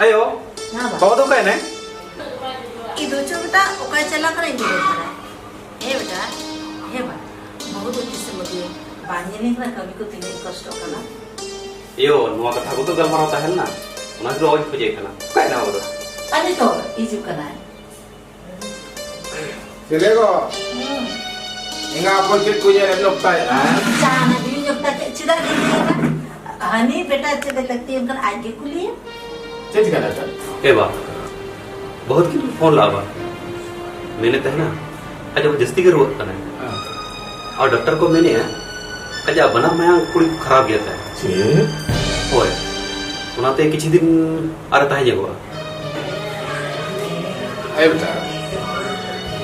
ayo bawa tuh kan itu coba okai cela keren juga beta heba बहुत अच्छी से मुझे बांधने नहीं ना कभी को तीन कष्ट करना iyo nuwa kata ko to galmaraw tahan na una do awit ko jay kana kaya na wala अरे तो इजू करना है चलेगा इंगा अपन के कुछ नहीं लगता है चाहना भी लगता है चिदा देखिएगा हनी बेटा अच्छे लगती है उनका आगे कुलिए चेंज करना था ए बा बहुत की फोन लावा मैंने तहना आज वो जस्ती के रोक करना है और डॉक्टर को मैंने आज बना मैं कुड़ी खराब गया था ओए उनाते किसी दिन आरता है जगह अरे बेटा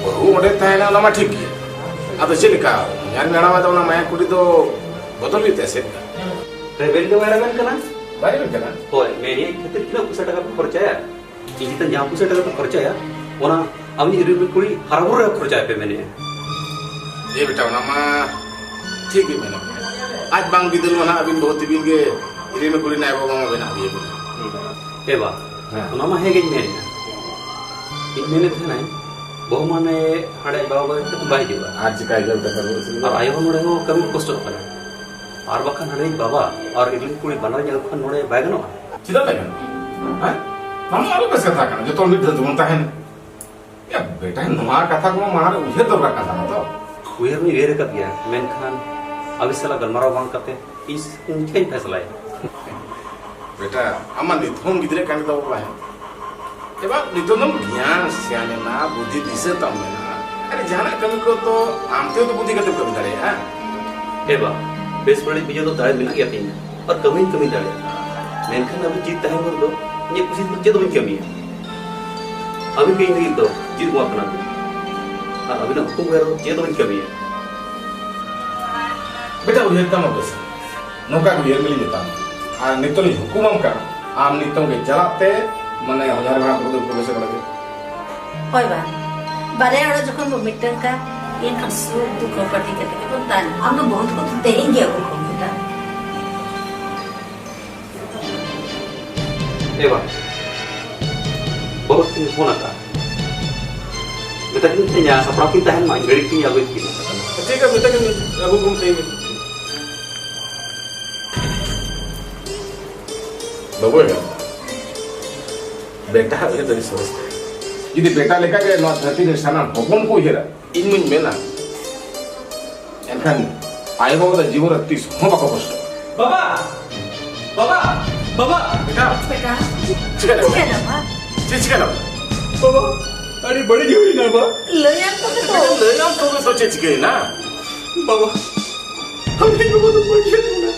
वो उड़े था ना ना ठीक है अब चल का यार मेरा बात ना मैं कुड़ी तो बदल भी तैसे रेबेल के बारे में करना बारे में करना ओए मैंने कितने किलो कुछ टका खर्चा है ये तो जहाँ कुछ टका खर्चा है वो ना अभी रेबेल कुड़ी हराबुर खर्चा है पे मैंने ये बेटा ना माँ ठीक है मैंने आज बांग बिदल वाला अभी बहुत बिन के इरे में कुड़ी ना वो माँ बना भी है ए बा तो ना है कि मैंने इन मैंने थे ना बहु माने हड़े बाबा तो बाई जीवा आज का जब तक और आयो नोड़े हो कभी कष्ट करना और बखन हड़े बाबा और इडली कुड़ी बना जब खन नोड़े बैगनो चिदा लगा हाँ हम आलू बस कथा करना जो तो निड जुमता है या बेटा नवा कथा को मार उसे तो रखा था तो वे में वेरे कर दिया मैं खान अभी साला गलमारा बांग करते इस उनके फैसला है बेटा अम्मा निथों गिदरे कांड तो है एबा निथों नम ज्ञान सियाने ना बुद्धि दिसे तम में ना अरे जाना कमी को तो आमते तो बुद्धि कते कमी करे हां एबा बेस बड़े बीजो तो दाढ़ बिना गया थी और कमी दाढ़ मैं खान अभी जीत है मर दो ये कुछ बच्चे तो कमी है अभी कहीं नहीं तो जीत को अपना और अभी ना हुकुम करो ये तो कमी है बेटा उधर कम हो बस नौका को ये मिल जाता आ नितो नहीं हुकुमम का आम नितो के जलाते मने हजार बड़ा प्रोडक्ट से लगे कोई बात बारे वाला जो कौन मिट्टन का ये kan सुख दुख पटी के तो तान हम लोग बहुत कुछ देंगे वो बेटा एवा बहुत कुछ होना था बेटा कितने या सपना कितना है मां गड़ी की या कोई की ठीक है बेटा के अबू घूमते हैं बाबू बेटा ये तो सोचते यदि बेटा लेकर के नौ धरती के स्थान भगवान को हेरा इनमिन में ना एनखान आए बाबू तो जीवन रत्ती हो बाको कष्ट बाबा बाबा बाबा बेटा बेटा चिकन चिकन बाबा अरे बड़ी हुई ना बाबा ले यार तो ले हम तो सोचे चिकन ना बाबा हम नहीं बाबा तो बड़ी है ना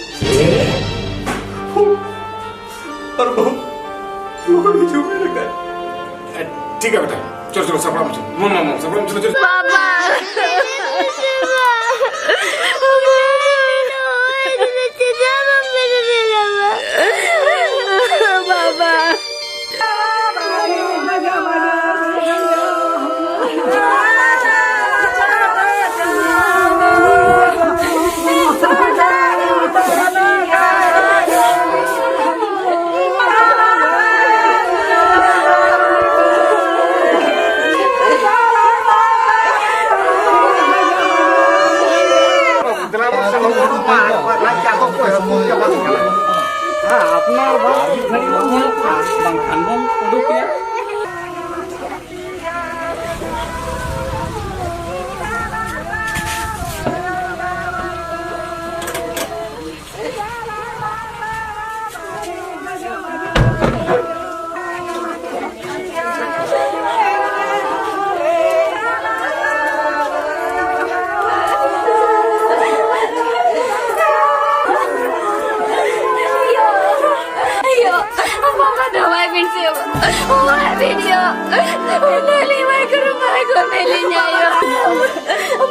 और बाबा लोगों ने जो मेरे का ठीक है बेटा चलो चलो सपना मत मम्मा सपना चलो चलो बाबा बाबा আপনার বাবা ঘড়ি মনে বাংখান বল উডুকিয়া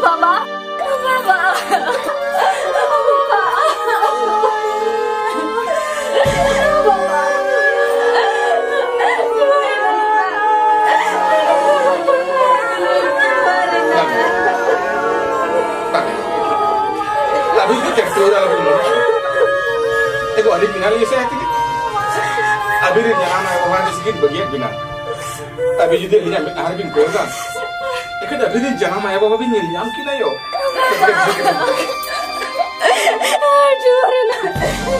बाबा बाबा lalu itu cek tuh dalam rumah. Ego adik tinggal di sini. अभी रे जाना है वहाँ से सिकिट बगिया बिना अभी जुदे लिया मैं हर बिन कोगा लेकिन अभी रे जाना है बाबा भी नहीं जाम की नहीं हो Curi na.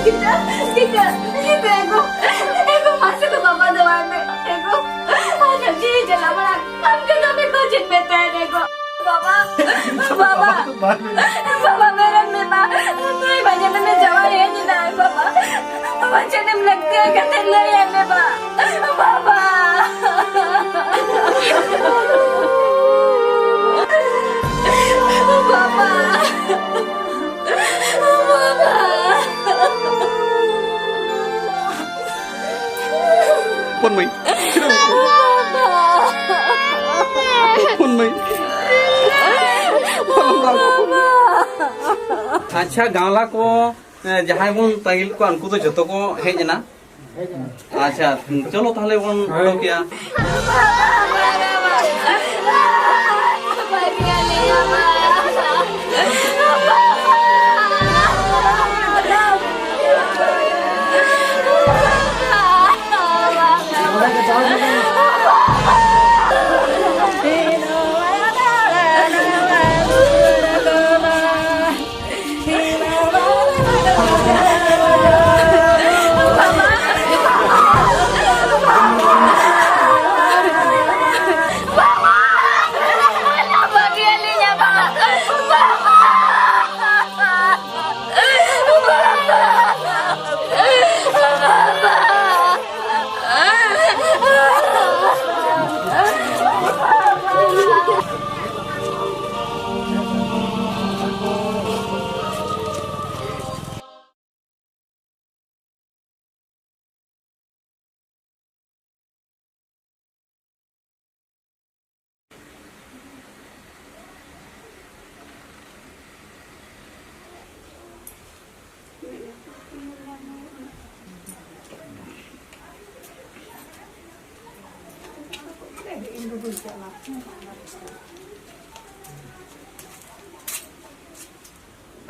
Kita ego masuk ke bapa doang ego. Ada sih jalan mana? हमको तो मैं कुछ नहीं पता है ego. बाबा मेरा मेरा तुम्हें बजाने में जवान है नहीं ना बाबा. बजाने में लगते हैं कहते ले है मेरा बाबा. Pun mày Pun mày अच्छा गांवला को जहां बन तगिल को अनकु तो जतो को हेज ना अच्छा चलो ताहले बन किया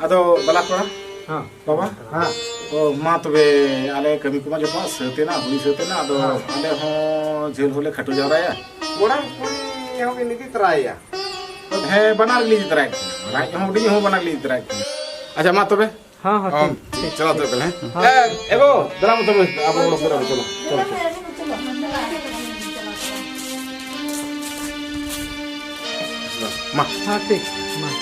अदो बला कोड़ा हाँ बाबा हाँ तो माँ तो वे आले कमी कुमा जो पास सहते ना हुई सहते ना अदो आले हो जेल होले खटो जा रहा है बड़ा कोई यहाँ के निकल रहा है है बना ली तरह राइट हम उड़ी हो बना ली तरह अच्छा माँ तो वे हाँ हाँ चलो तो कल है एगो दरा मत अब चलो चलो चलो माँ हाँ ठीक माँ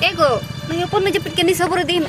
Ego, mengapa menjepitkan di sabur din?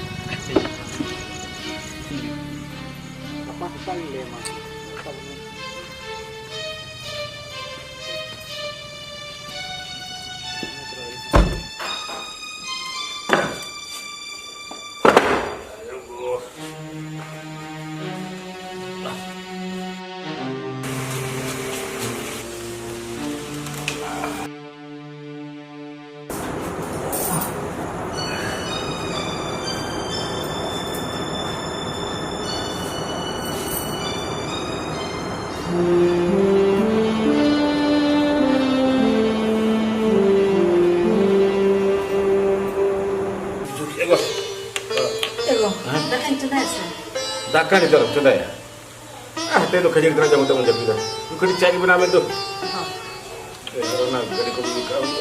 दाका di dalam sudah ya teh lo kerja di dalam jamu jamu jamu itu lu kerja cari mana itu karena dari komunikasi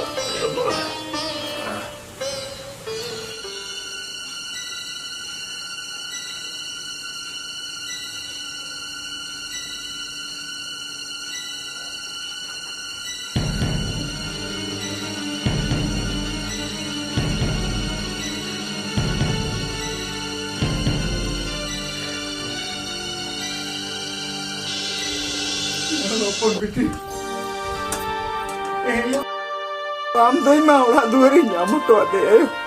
Pun bikin. Am thấy mau là đuôi đi nhà một tuần để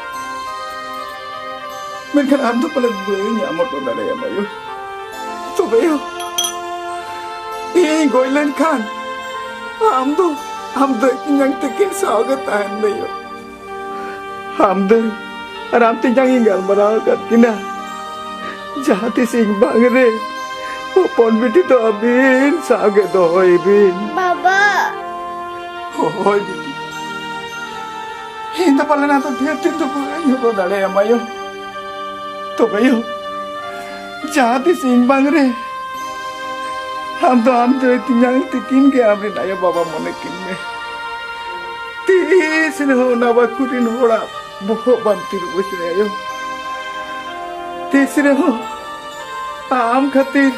Mungkin am tu paling banyak motor dari yang bayu. Tu bayu. Ini goilan kan. Am tu yang tekin sahaja tahan bayu. Am tu yang inggal berakat kina. Jati sing bangre. Pon biti tu abin sahaja tu hoi bin. Baba. Hoi bin. Ini paling nanti dia tu bayu dari yang bayu. तो भयो जाती सिंह बांगरे हम तो तिंग तिकिन के हमरे नाया बाबा मने किन में तीस हो ना बकुरिन होड़ा बहु बनती रुस रे आयो तीसरे हो आम खातिर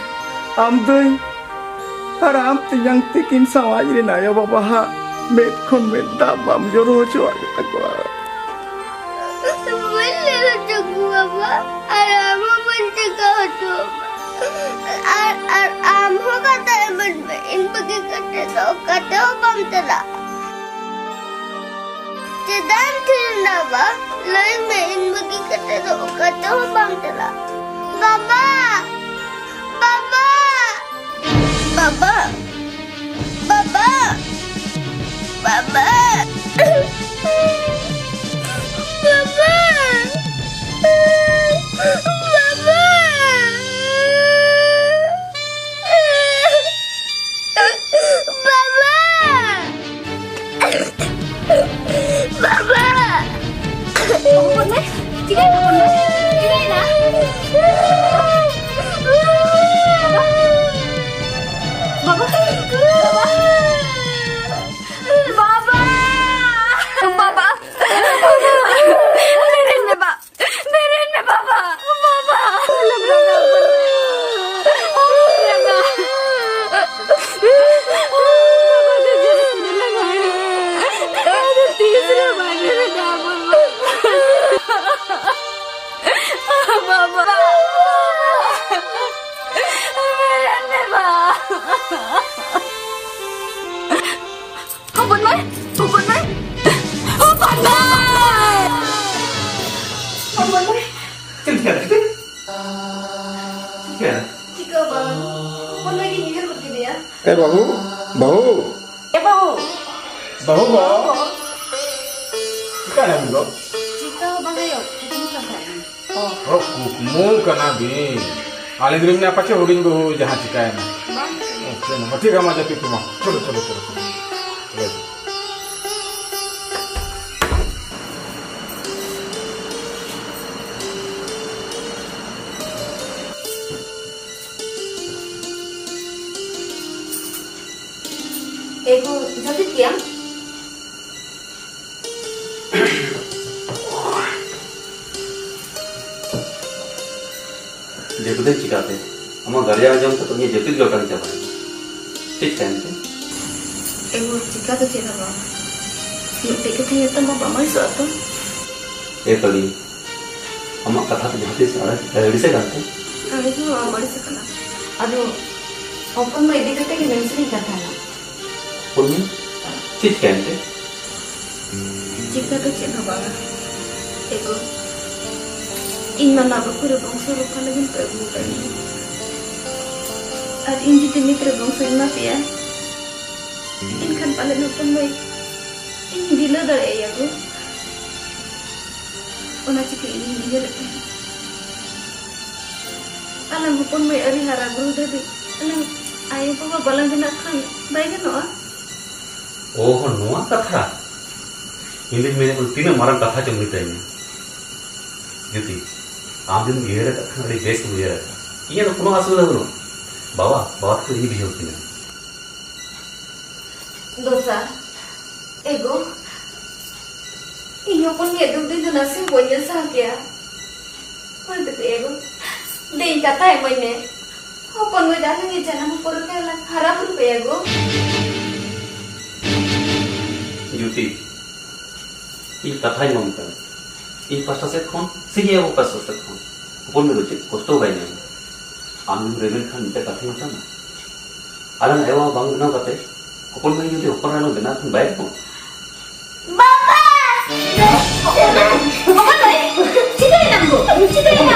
आम दोई और आम तिंग तिकिन समाज रे नाया बाबा हा मेट खन में दाम जोरो चो तकवा Baba, aramu mencegah tu. Aramu kata bermain pergi kata kata bang telah. Sedang ternawa, lain main pergi kata bang telah. Baba, Baba, Baba, Baba, Baba, Baba. Bau, bau. Bau. Bau, bau. Kita ada bau. Jika bang ayo, kita bukan kan? Oh, mau kena bin. Alih diri ni apa sih holding go jahat cikai na. Oke, mati kamu aja pipi mah. Coba. Ego jadi tiang. देखते चिकाते हम घर जा जम तो तुम्हें जतित लोटन चाहे ठीक time पे Ego jika tu cina bang. Nanti kita nyata mau bawa suatu. कभी हम कथा तो जहाँ से रेडी से करते Kami tu mau balik sekolah. Aduh, open mau ide kita yang sering kata lah. पुण्य ठीक टाइम पे Jika tu cina bang. Ego. Inna naba kure bangsa lupa lagi perlu kali. At inji tini kure bangsa inna pia. Inkan paling open mau. Ini dilo dari ayah go. Ona cika ini dia lepas. Alam open mau ari harap guru dari. Alam ayah papa balang kena kan. Baik kan no? ओह नुआ कथा English में तीन मारन कथा चमड़ीते हैं जुती आम दिन ये कथा अड़ी बेस ये ये तो कोनो असुविधा बनो बाबा तो ये भी होती है Dosa. Ego. Iyo pun ya duduk di nasi banyak sakya. Mana tu ego? Dei kata ya mana? Apa mau dah ni jangan mau perlu kelan harap tu ego. जुती ये कथा ही मम कर ये पास्ता से कौन सही है वो पास्ता से कौन अपन में रुचि कोस्टो भाई नहीं आम रेवेल खान इतना कथा ही होता ना आलन एवा बांग ना कते अपन में जुती ऊपर आलो बिना तुम बैठ को Baba! Baba! Baba! Cita yang nanggu. Cita yang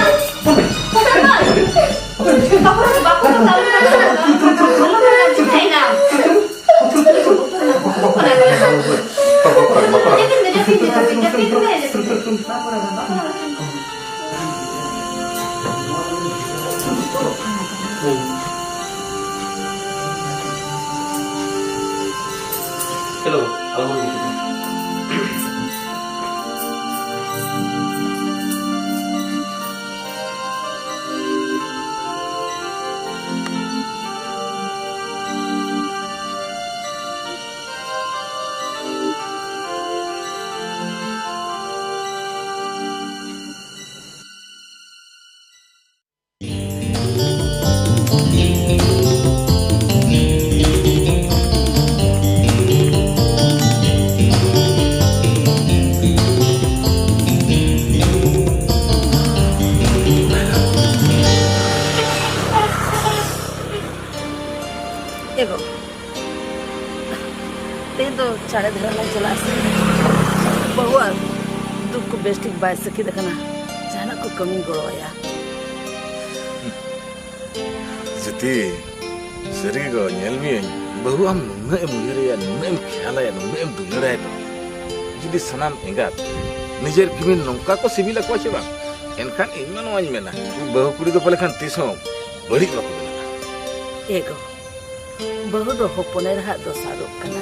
चलो अलहमदुलिल्लाह। एगो ते तो चारे धरा लग चला से बहुआ दुख को बेस्टिक बाय सकी देखना जाना को कमी गड़ो या जति सरी को नेलमी बहु हम नुने मुयरे या नुने ख्याला या नुने दुलरा या जुदी सनाम एंगात निजेर किमिन नौका को सिविल को छबा एनखान इमान वाज मेना बहु कुड़ी तो पले खान तीसो बड़ी लको एगो बहु दो होपने रहा दो सारो कना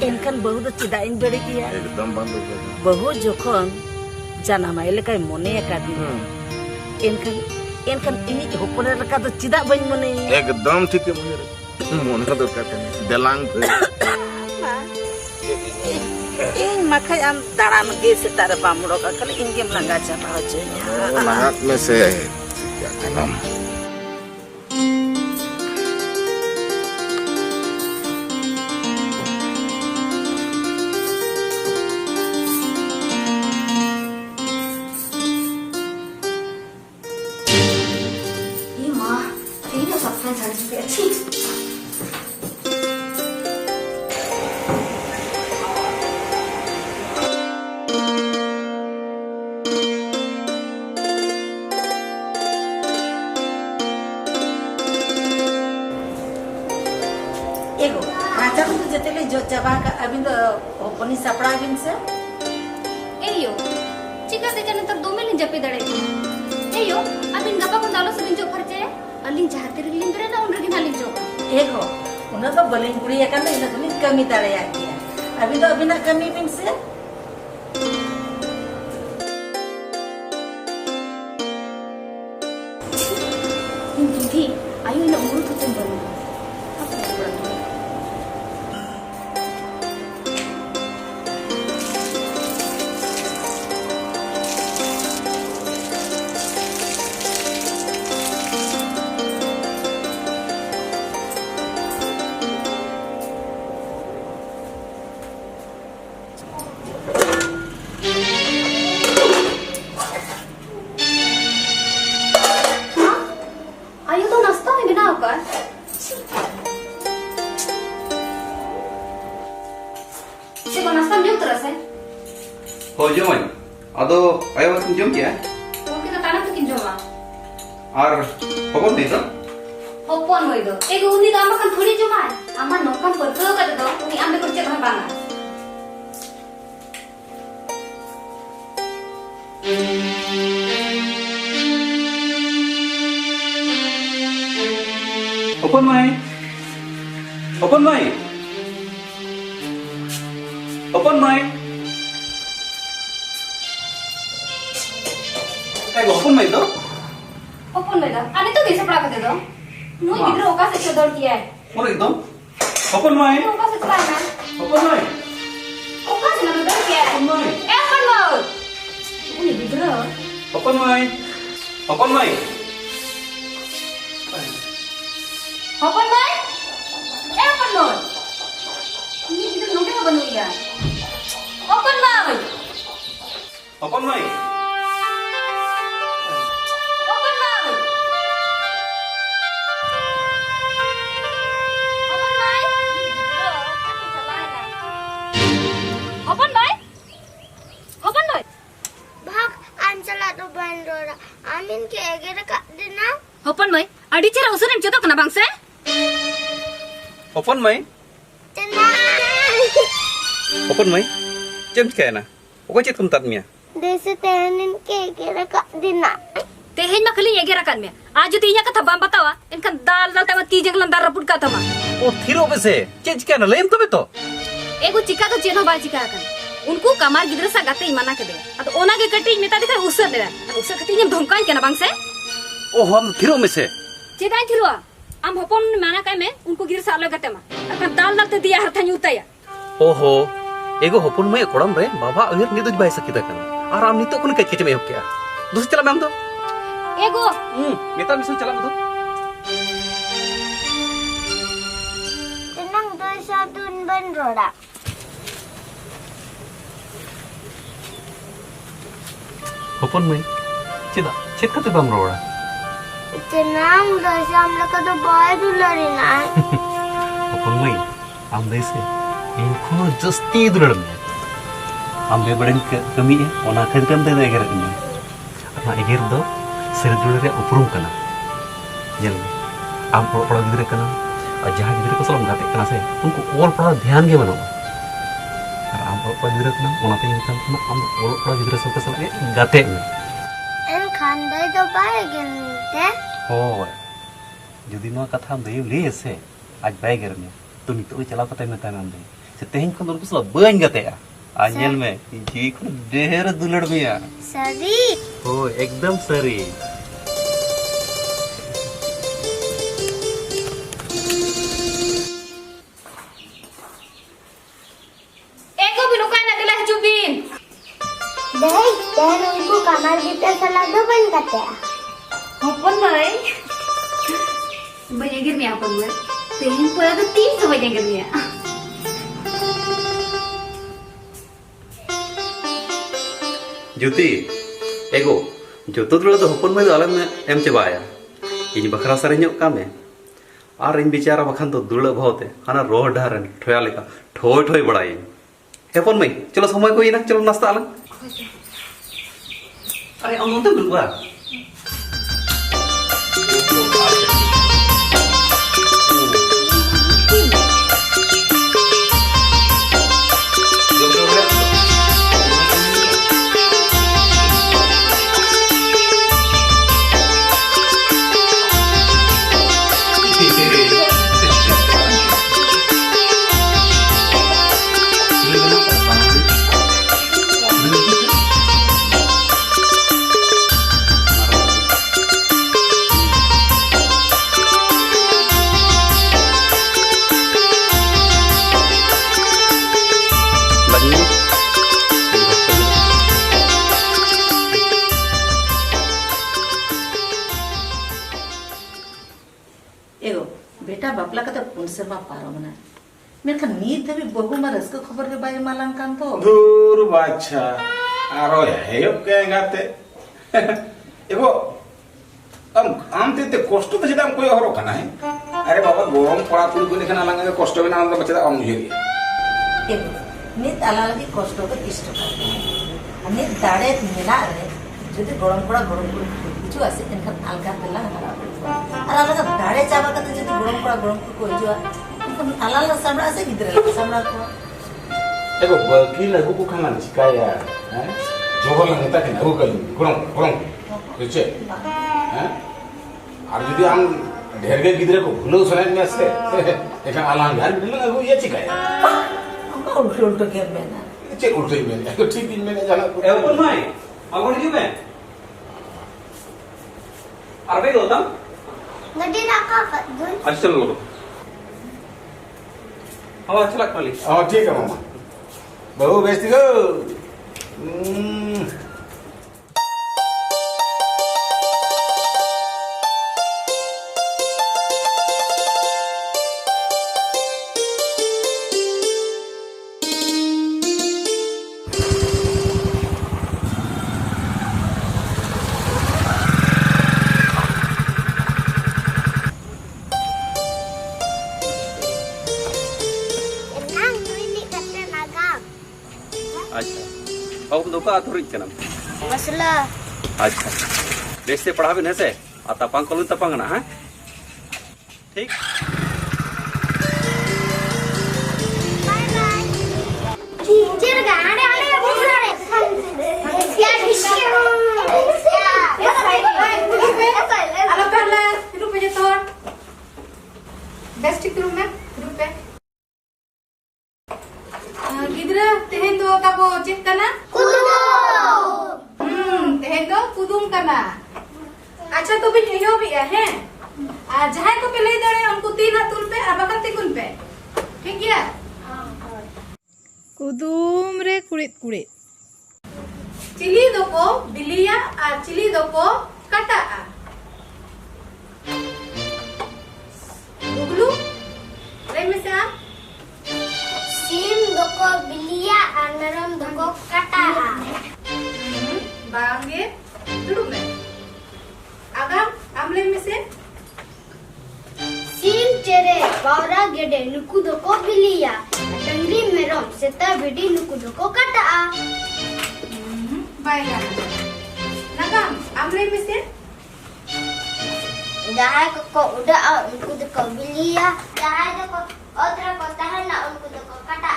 एनखान बहु दो चिदाइन बड़ी किया एकदम बंद हो बहु जोखन जाना माइले काय मोने का दी एनखान एनखान इनी होपने रका दो चिदा बन मोने एकदम ठीक है मुझे मोने का दरकार है देलांग इन मखय आम दाड़ान गे से तारे बामड़ो का कल इनके लंगा चपा हो जे लागत में से क्या कलम एगो राजा को जतेले जो जबा का अबिन तो ओपनी सपड़ा अबिन से एयो चिका दे जने तक 2 मिनट जपे दड़े एयो अबिन गपा को दालो से जो खर्चे अलिन चाहते रिलिन दरे ना उन रगिन अलिन जो एगो उन तो बलिन कुड़ी या kan ina तो कमी तारे या किया अबिन तो अबिना कमी बिन से इन दूधी आयु इन उमर तो तुम बनो हो जमाई अदो आयो तुम जम क्या ओके तो ताना तो किन जमा और खबर दे तो ओपन होई दो एगो उनी तो आमा kan थोड़ी जमा आमा नोकन पर तो कर दो उनी आंबे को चेक हम बांगा open my open my open my काय ओपन माई तो ओपन में दो आने तो कैसे पड़ा कर दो नो इधर ओका से चदर किया है मोर एकदम ओपन माई ओका से चला है ओपन माई ओका से ना चदर किया है open my A open mode उनी इधर open my open my open में ए ओपन मोड उनी इधर नोके का बनू यार open my open my Amin ke agera ka dina. Open mai, adi cera usurin jodoh kena bangsa. Open my Tenang. Open my जम क्या है ना वो चीज तुम तब मिया देसे तेहनिन के एगेरा का दिना तेहेन मा खाली एगेरा कान में आज तो इया कथा बाम बतावा इनका दाल दाल तमा तीजे गलन दाल रपुट का तमा ओ थिरो बेसे चेज के ना लेम तबे तो एगो चिका तो चेनो बा चिका कान उनको कमार गिद्र सा गाते इमाना के दे अद ओना के कटी मेता दिखा उसर दे उसर कटी ने धमकान के ना बांग से ओ हम थिरो में से चेदाई थिरुआ आम हपन माना काय में उनको गिद्र सा अलग मा अर दाल दाल ते दिया हरथा न्यूताया ओहो एगो हपन में कोड़म रे बाबा अहिर निदुज बाय सकिदा कन आर आम नितो कोन कच कच में हो क्या दूस चला मैम तो एगो मेता मिसन चला मधु tenang dosa tun ban roda हपन में चेदा चेद कते बाम रोड़ा tenang dosa amla ka do boy dulari na हपन में आम देसे इन खुनो जस्ती दुलड़ में आम बे बड़न कमी है ओना खद कम दे एगर कमी अपना एगर दो सर दुलड़ रे उपरुम कना जेल आम पड़ा गिदरे कना और जहां गिदरे को सलाम गाते कना से उनको ओल पड़ा ध्यान के बनो और आम पड़ा गिदरे कना ओना ते इंसान कना आम ओल पड़ा गिदरे सब सलाम गाते में en khandai do bai gente हो जदि नो कथा हम दे ले से आज बाय गर में तो नितो चला कते में तान दे से तेहन खन उनको सला बन गते आ जेल में जी को ढेर दुलड़ में आ sari हो एकदम सरी एगो बिनुका ना दिला Zubin dai dan unko kamar kita salah do ban kata हपन भाई बने गिर में अपन में तेहन पूरा तो 300 बने गिर में ज्योति एगो जो दुलड़ तो हपन में आलम में एम चबाया इन बखरा सरेញका में और इन बेचारा बखान तो दुलड़ भावते हाना रोह ढारन ठोया लेका ठोय ठोय बड़ाई हपन में चलो समय को इना चलो नाश्ता आलम अरे हम नोते बिल्कुल एगो बेटा बापला का पुन सेवा पारो मना मेरे नीत भी बहु मा रस्क खबर के बाय मालांग कान तो दूर बाच्छा आरो हेयो के गाते एगो आम ते कष्ट तो सेटा कोई हरो कना है अरे बाबा गरम पड़ा पुड़ी को लेखना लंगा के कष्ट बिना हम बच्चा हम मुझे एगो नीत आला लगी कष्ट के इष्ट कर नीत दाड़े मिला रे যদি গরম পড়া কিছু আছে এনখান আলগা তেলা হারা আর আলগা দাড়ে চাবা কাতে যদি গরম পড়া কই যাওয়া এনখান আলালা সামরা আছে গিদরে সামরা কো एगो वकील है को खाना छिकाया हैं जोगर लगता है ना वो कल गरम बुझे हैं और यदि हम ढेर के गिदरे को भूलो सुनाई में से एका आलान घर बिल ना वो ये छिकाया हमको उल्टो के में ना चे उल्टे में तो ठीक दिन में जाना ए ऊपर माई अगोड़ क्यों में अरबे होता ngadi raka dun अच्छा चलो लो हाँ अच्छा लग पाली हां ठीक है मामा बहु बेइज्जती को tenang ini kata nagam अच्छा अब दो का थोड़ी चना masla अच्छा देश से पढ़ा भी नहीं से आ तपांग कलुन तपांग ना है ठीक bye bye teacher gaane ale busare तेहे दो कुदुम कना अच्छा तो भी एहो भी है आ जहां को पे लई दड़े उनको 3 हाथ तुल पे आ बकन तिकुन पे ठीक गया कुदुम रे कुड़ित कुड़ित चिली दो को बिलिया आ चिली दो को कटा आ गुगलू रे में से आ Sim doko bilia anaram doko kata. बांगे दुड़ू में आगाम आमले में से Sim cere baura gede nuku doko bilia. Tangri merom seta bidi nuku doko kata. बाएगा Nagam आमले में से Dahai koko udah unku doko bilia. Dahai doko otra ko tahan na unku doko kata.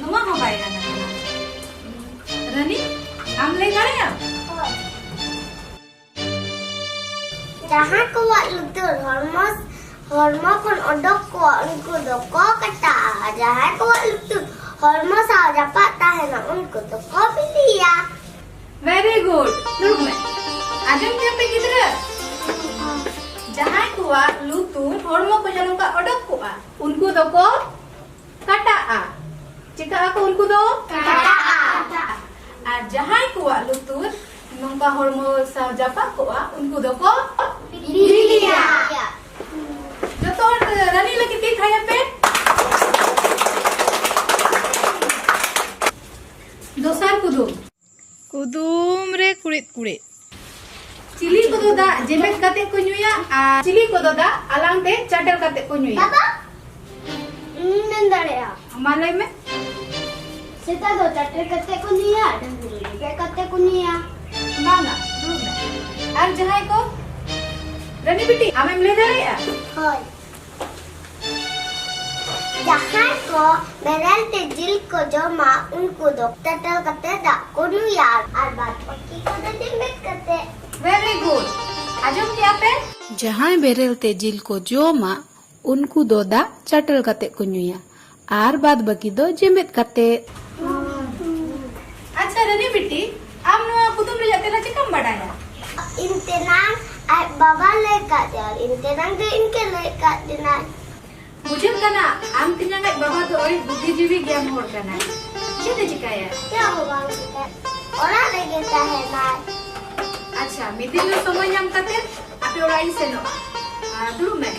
नुमा हो बाएगा Nagam runny आमले गड़े या Dahai ko wa lutur hormos kon odok ko unku doko kata. Dahai ko wa lutur hormos sa dapat tahan na unku doko bilia. Very good दुड़ू में आजम क्या पे किधर जहां कुआ लुतुर हॉर्मो को जनों का अडक कुआ उनको दो को कटा आ चिका को उनको दो Kata. आ जहां कुआ लुतुर नोंका हॉर्मो सा जापा कुआ उनको दो को Bilia. जो तो रनी लगी थी खाया पे दोसार कुदुम रे कुड़ित कुड़ित चिली को दो दा जेमेट काते को नुया आ चिली को दो दा अलांग ते चाटल काते को नुया Baba? Nandare ya. मालय में Sita do chatter kate ko niya, danguri ke kate ko niya. मांगा दूर में और जहां को रनी बेटी हमें मिले जा रही है Hoy. Jahan ko beral te jil ko joma unko do chatter kate da ko niya. Ar baat pakki ko da dimit kate. Very good आजम क्या पे जहां बेरेल ते जिल को जोमा उनको दोदा चटल कते को नुया आर बाद बकी दो जेमेत कते अच्छा रनी बेटी हम नो कुतुम ले जाते ना चिकम बढ़ाया Intenang ay baba lekat ya. Intenang de inke lekat dinai. मुझे कहना हम तीन का बाबा तो और बुद्धिजीवी ज्ञान होड़ करना क्या दे चिकाया Ya bang kita. Orang lagi tahan nai. अच्छा मिदिल लो समय हम करते आप और आई से नो दूर में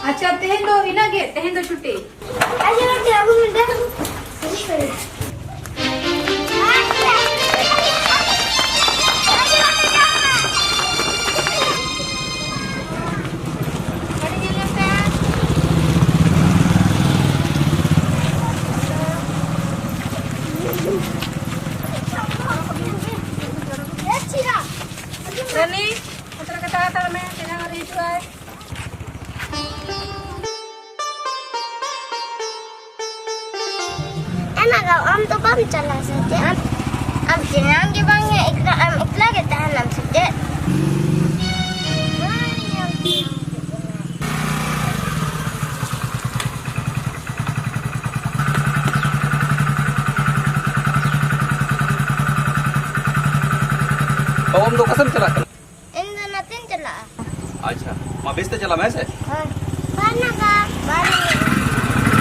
अच्छा तेहन दो इना गे तेहन दो छुट्टी Ayo nanti aku minta. Runny उतर कता में तेरा रही जुआई Enak kau am tu bang jalan saja. Am jenang je bang ya ikra am ikla ke tahan am saja. तो हम लोग कसम चला कर Ini natin jala. अच्छा माँ बेचते चला मैं से Mana ka? Bari.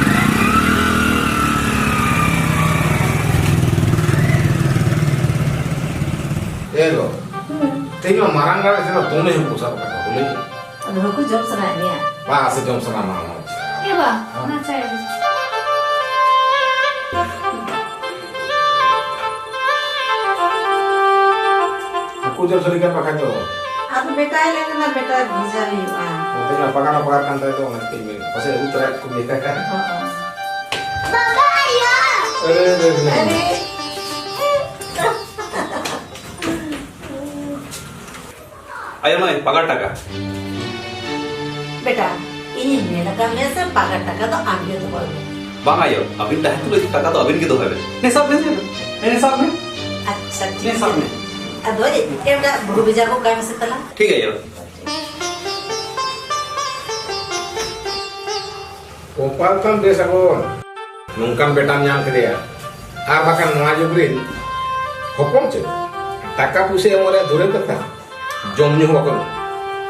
Ego. Tenyo marangga sila tone hi pusar kata boleh. अब हमको जॉब सना नहीं है Ba ase jom sama mama. ये बा ना चाहिए Aku jam selikan pakai tu. अब बेटा है लेकिन ना बेटा वीजा भी हुआ Tenyo pakai kan tu orang tinggal. Pasal utara aku dia kan. Baba ayo. अरे आयो ना पगार टका बेटा ini मेरा काम है सब पागल टका तो आगे तो बोल बांग आयो अबिन dah tu lagi टका तो अबिन के दो है नहीं सब में नहीं सब में अच्छा नहीं ठीक सब है में अब दो ये बेटा बुढ़ू वीजा को काम से तला ठीक है यो Kopal kan desa kon. Nungkam betam nyam kedea. Ar bakan noa jugrin. Hopong ce. Taka puse amore dure kata. Jom nyu bakon.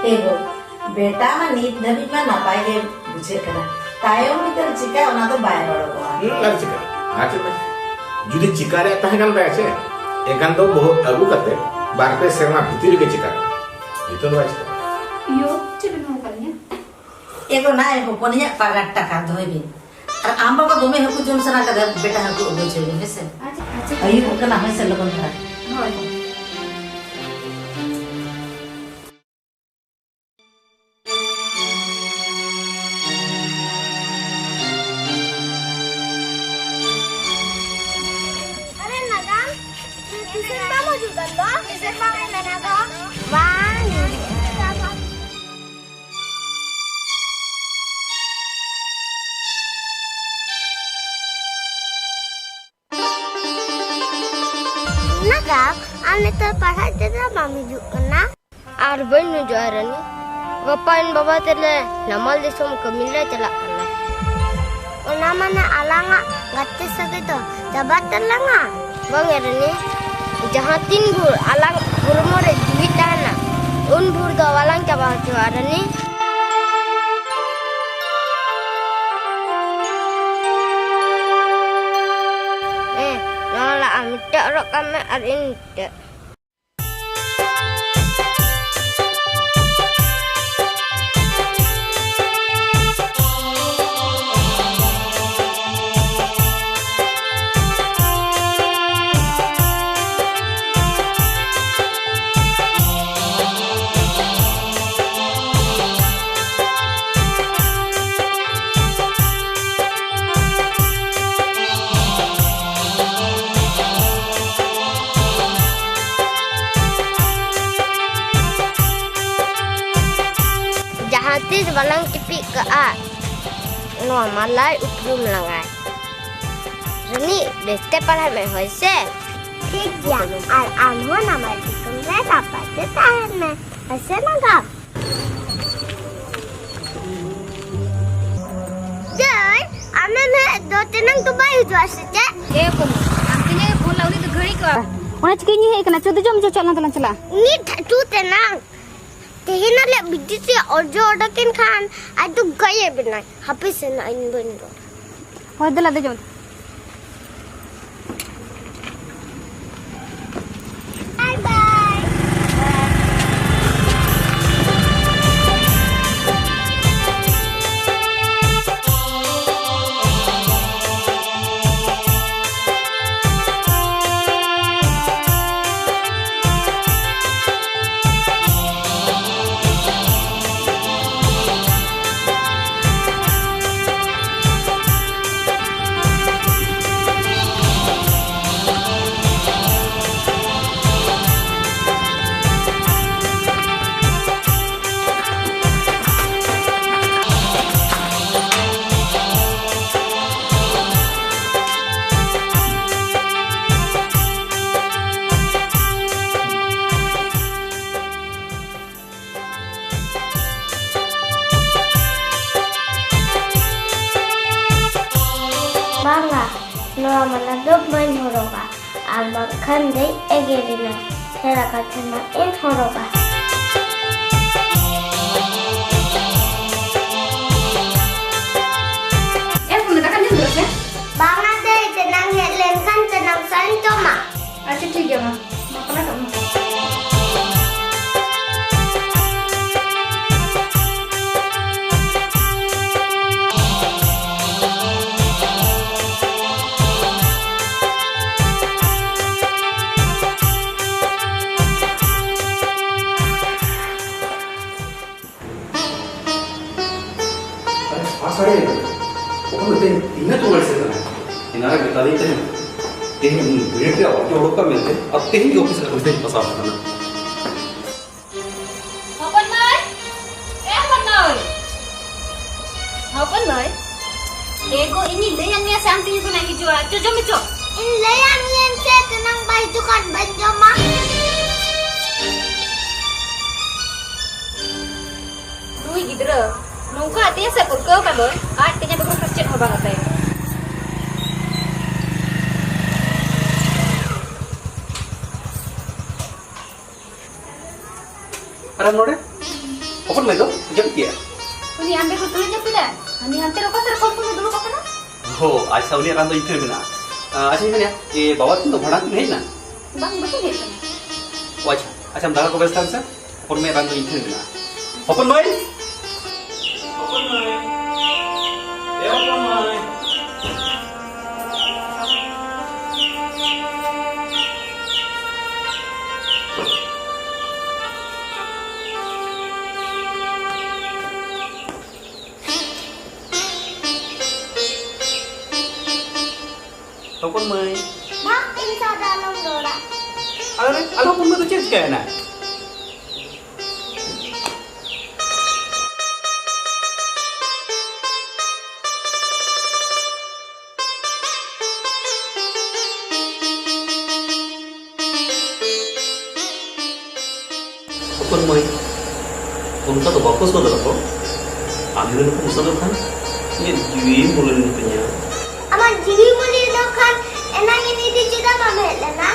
एगो बेटा मा नीत धबी मा नपाई के बुझे करा तायो मितर चिका ओना तो बाय बड़ो Ar cika. Ache ba. Judi cikare tahe kan ba ache. Ekan do boh agu kate. Barpe serma bhitir ke cikare. Itu no ache. यो चलो ना करिए एगो ना एगो कोनिया पागट टका धोइबे और आंबा को दोमे हकु जोन सना का बेटा हकु ओबे छे से अच्छा अच्छा अई ओकना होय से लगन था हां अरे नगाम किसे कामो जुगल लो किसे मांगे नगा वाह nagam ane terpaksa tidak mami juga na arban nujarani bapan baba tele namal disom kemila celak kana ona mana alanga gatte sageto jabat telanga bang erani jahan tin gur alang gurmore duitana un bur do walang jaba juarani nala amit rok kame arin te Jahatis balang tipik ke a no malai uprum langai Rani beste para me hoise ठीक है और आमो नमस्ते तुमसे तापते ताहर में ऐसे नगा जय आमे में दो तीन तो बाई जो आसे ए को आंटिने फोन लाउनी तो घड़ी का ओना चिकनी है कना चोद जम जो चलना तलन चला नी ठू तेना तेहिना ले बिजी से ओजो ओडकिन खान आ तू गए बिना हापे से ना इन बंदो होय दला दे जम बाय बाय Bangga, Noah menaduk main horoga. Abang kandai egerina, saya kacana horoga. Phone का दिन बस है Bangga deh, tenang headline kan tenang santo mak. अच्छा ठीक है मां अपना काम सारे ओखन ते इन्ना तो वर्ष से ना इनारा बता देते हैं ते ब्रेड का ऑटो रोका मिलते अब ते ही ऑफिस का कुछ पसा करना अपन नय ego ini leyan niya sa auntie ko na hijura jojo micho In layang yan siya tenang bayi tukan banjo mak. Dui gidra nungka artinya saya purkau kan boy artinya begitu kecil hoba katanya Aram nore? Open mai do? Jam kia? ini ambil kutunya tidak ini hantar apa terkompon dulu apa na Oh, aja uni rando itu mina. Aja ini ya, bawa tuh bhadan tuh na. bang betul ya Wajah, aja dalam kau besar sah. Open mai rando itu mina. Open mai? Open mai. Ya open mai. Open mai. Mak, insya dalam dora. Alo open mai tuh cek kayak na. Open mai. Unta tuh bagus loh dalam kok. Ambil itu musuh kan. Ini jiwi mulai punya. Aman jiwi muli lokan enang ini di juda mama lena.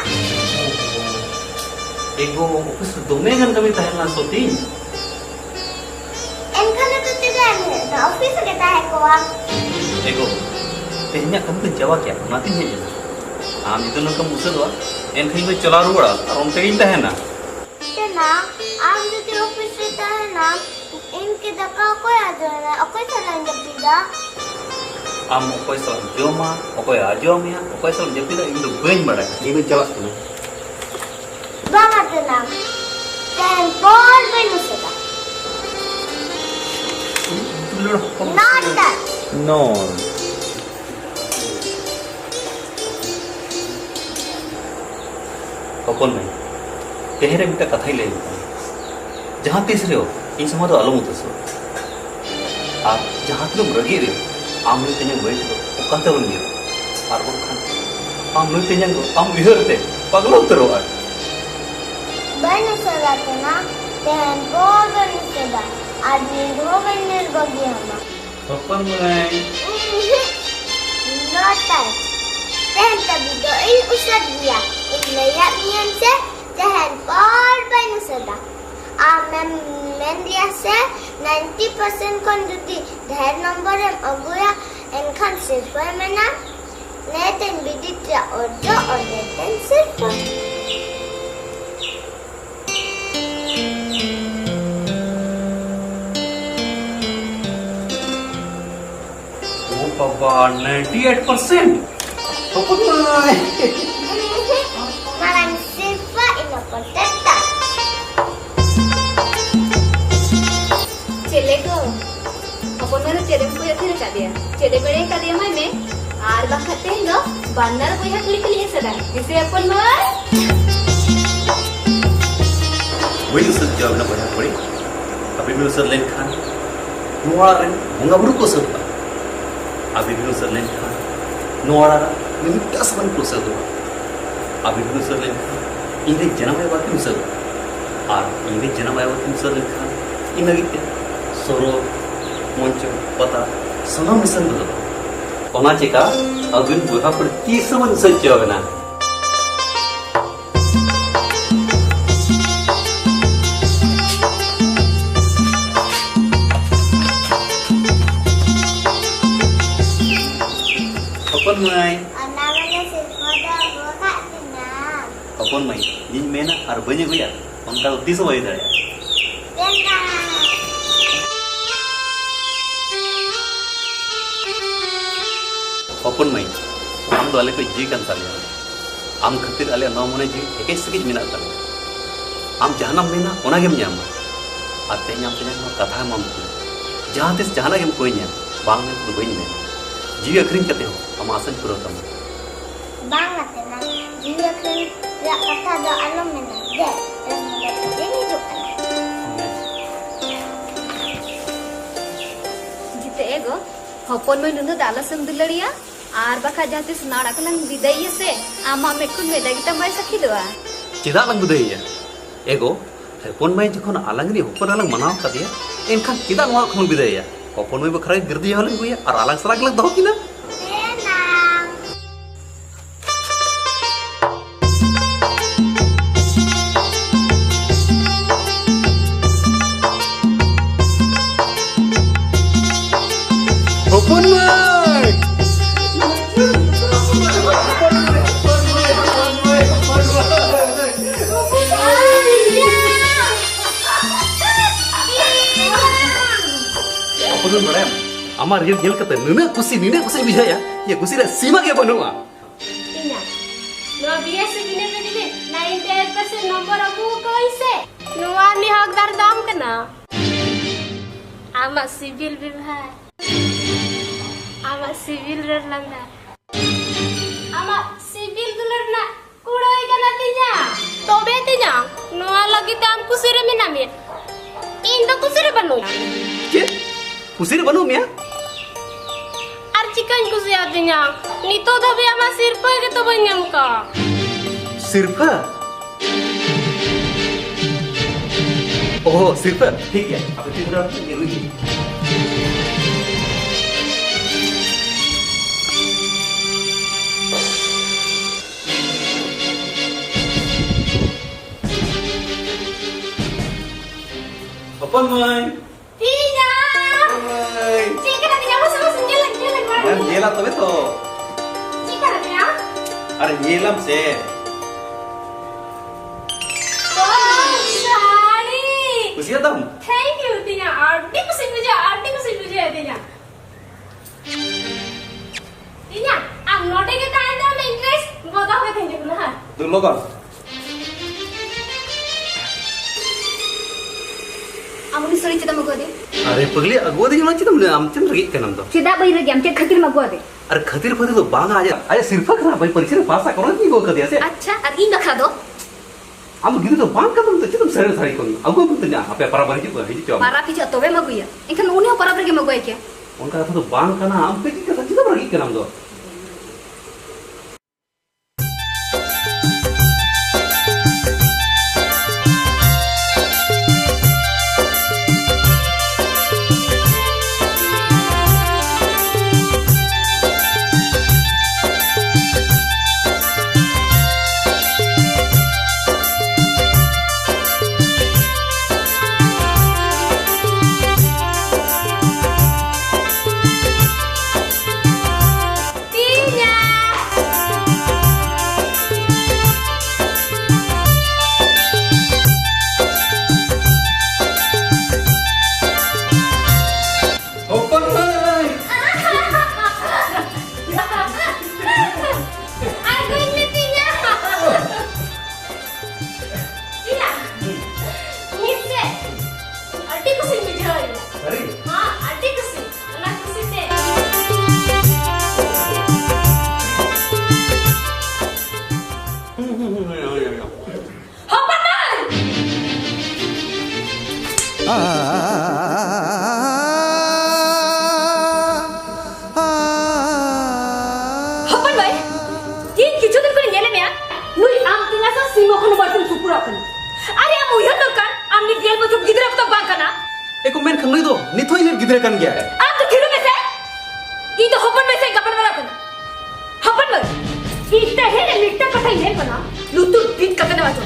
Ego office dome kan kami tahan langsung tin. Enkan itu tidak ni. Na office kita hekuang. Ego. Tehnya kamu tuh jawab ya, mati nih. Itu nak kamu musuh doa. Enkan itu celah ruara. Arom tegin tahan na. Tenang, am di office kita na. इनके दका कोई आ जाना कोई चलाएं जब Pida Am okoy salam joma, okoy ajom ya, okoy salam jepida itu bain bada. Ini jalan tu. banget tenang dan bol benusuka not that No. Kapon mai. Tehre minta kathai le. Jahan tis reo, in semua tu alam utus. Ar jahan tu meragi reo. Amnu tenyang baik tu, okata undi. Ar bukan. Amnu tenyang tu, am wihar te, paglo teroar. benusuka tenang dan bol benusuka adin dua bener bagi hama Kapon mai. not that dan tapi doain usad dia ilayat niyan se dan bol benusuka men dia se 90% kon jodi dhar number em aguya enkan sirfa mena neten biditra ojo neten sirfa Oh papa 98%. Kapon mai. malang sirfa ina kontenta चले को अपन मेरे चले को ये फिर कर दिया चले बड़े कर दिया मैं आर बखते हैं लो बंदर को यहाँ क्लिक लिए सदा इसे अपन मैं Wait a second, jawab nak banyak beri. Tapi bila usah lain kan, nuara ren, bunga buru ko sebab. Abi bila usah lain kan, nuara ni minta seban ko sebab. Abi bila usah lain kan, ini jangan ayat waktu usah. Ar ini jangan ayat waktu usah lain kan, ini lagi soro, muncul, pata, semua misal betul. Ona cika, agun buha per tisaman saja bena. Kapon mai, namanya sirfa dah buka tenang kapon mai, ini mana arbanya gue ya, onta uti semua itu ya. tenang Kapon mai, am do ale ko ji kan salia, am khatir ale na mone ji ekai sekej mina tal. Am jahanam mina ona gem nyam. Ate nyam tenya ma katha mam ku. Jahan tis jahana gem koi nyam, bang ne tu bain me. Ji akhrin kate ho, am asan pura tam. banget tenang dia kan ya kata do alam mena deh dan ini juga जिते एगो हपन में नुनु दाला सम दुलड़िया are बखा जाते सुनाड़ा कलंग विदाई से आमा में कुन में दगिता मैं सखी दवा Cida lang budaya ya. Ego, pon mai jikon alang ni hopon alang manaw kadiya. Enkan cida nuwa khon budaya. Hopon may bakray girdi halang kuya. Aralang sarag lang daw kina. Enang. Hopon may. Hopon madam. Amar gel kata nina kusi bisa ya. Ya kusi dah sima ke banua. Ina. No biasa gini begini. 98% nomor aku ko ise. Nuwa ni hokdar dam kana. Ama civil bibhai. Ama civil rer landa. Ama civil dular na kudoi kana tinya. Tobe tinya. Nuwa lagi tam kusire minamir. Indo kusire banu. Ke? Kusi dah banum ya? Archikan kusi atinya. Nito dhabi ama sirpa ke to banyam ka. Sirfa. Oh, sirfa. ठीक है. अब चित्र ये रुकी. Hopon may. Tinya. May. Chika na tinya masuk jalan Ma'am, gela तबे तो. Chika na tinya. अरे गेलम से. Oh, Shani. खुशी है तुम? Thank you, Tinya. आरती को सिर्फ मुझे Tinya. Tinya, I'm not taking time to make interest. Both of you think ना. तुम लोग Amuni sorry cita magode. अरे पगली अगवा दे जुना चितम आमचन रगी कनम तो. Cita bayi lagi amte khatir magode. अरे खतिर फतिर तो बांग आजा सिर्फा करा भाई परीक्षा में पास करो नहीं वो कर दिया से Acha, adi nak kado. हम गिर तो बांग का तुम तो चितम सर सारी कोनी अगवा तुम तो apa para bari juga hiji coba Para picha tobe maguya. Ikan uni apa para pergi magoy ke? उनका था तो बांग का ना हम पे की का चितम रगी कनम तो Tinya. ओपन भाई I'm going with Tinya. Tinya. Nitse. Arti ko sin muझे अरे हाँ arti ko sin. Anak ko sin te. Hopan bayi. Tin kicu din ko ni nyele mea. Nui am tinga sa simo kono bartum supura kan. Are am uyan dorkar. Am ni dial botum gidra botum bang kana. Echo main खंगली दो निथो इले गिदरे कन गया है Am tu kiru mese. Ito hopan mese kapan wala kana. Hopan bayi. Ite he litta kata ile kana. Lutu bit kata na wato.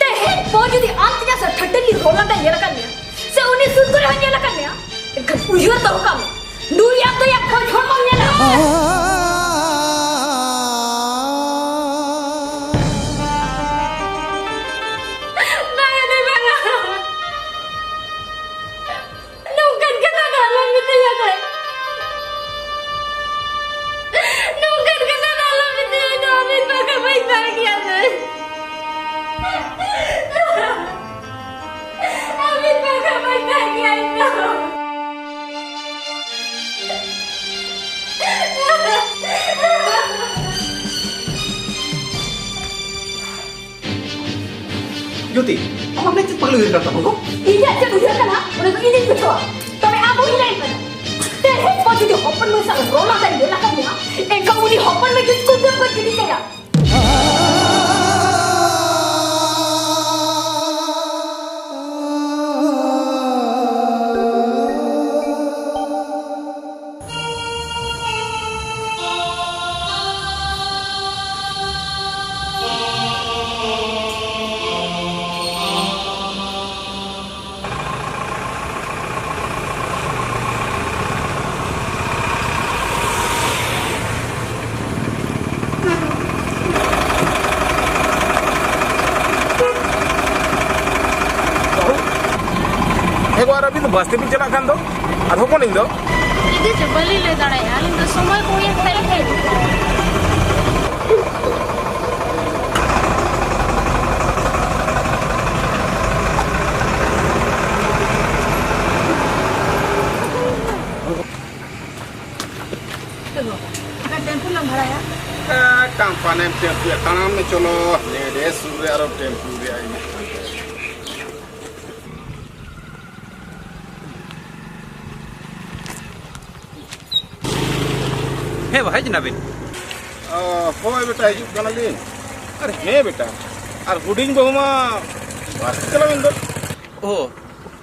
Te he poju di am tinga sa thateli rolanda yela kan mea. Se uni sundur han yela kan mea. Ikan uyan to kam. Nui am to yak khol khol mang yela. Naya de bana. Nungkan kata dalam itu ya kan. Nungkan kata dalam itu ya tu Amin pakai baik lagi ya kan. Amin pakai baik lagi ya itu. ज्योति हम अपने चित पगली करता हमको Ini aja udah kana, udah ini betul. Tapi abu ini lain kana. Teh, poju di hopan mesa rola dan dia kan ya. Engkau ini hopan mesa skuter buat jadi saya. तो बस ते भी चला खान दो और होपन इन दो इधर जबली ले दाड़ा यार इन समय को ये खाई खाई टेम्पू लंग भरा यार कांपाने टेम्पू तानाम में चलो ने दे सूर्य और टेम्पू रे आई हे भाई जनाबिन होय बेटा हिजुग कना लिन अरे हे बेटा और हुडिंग बहुमा बस चला इन दो ओ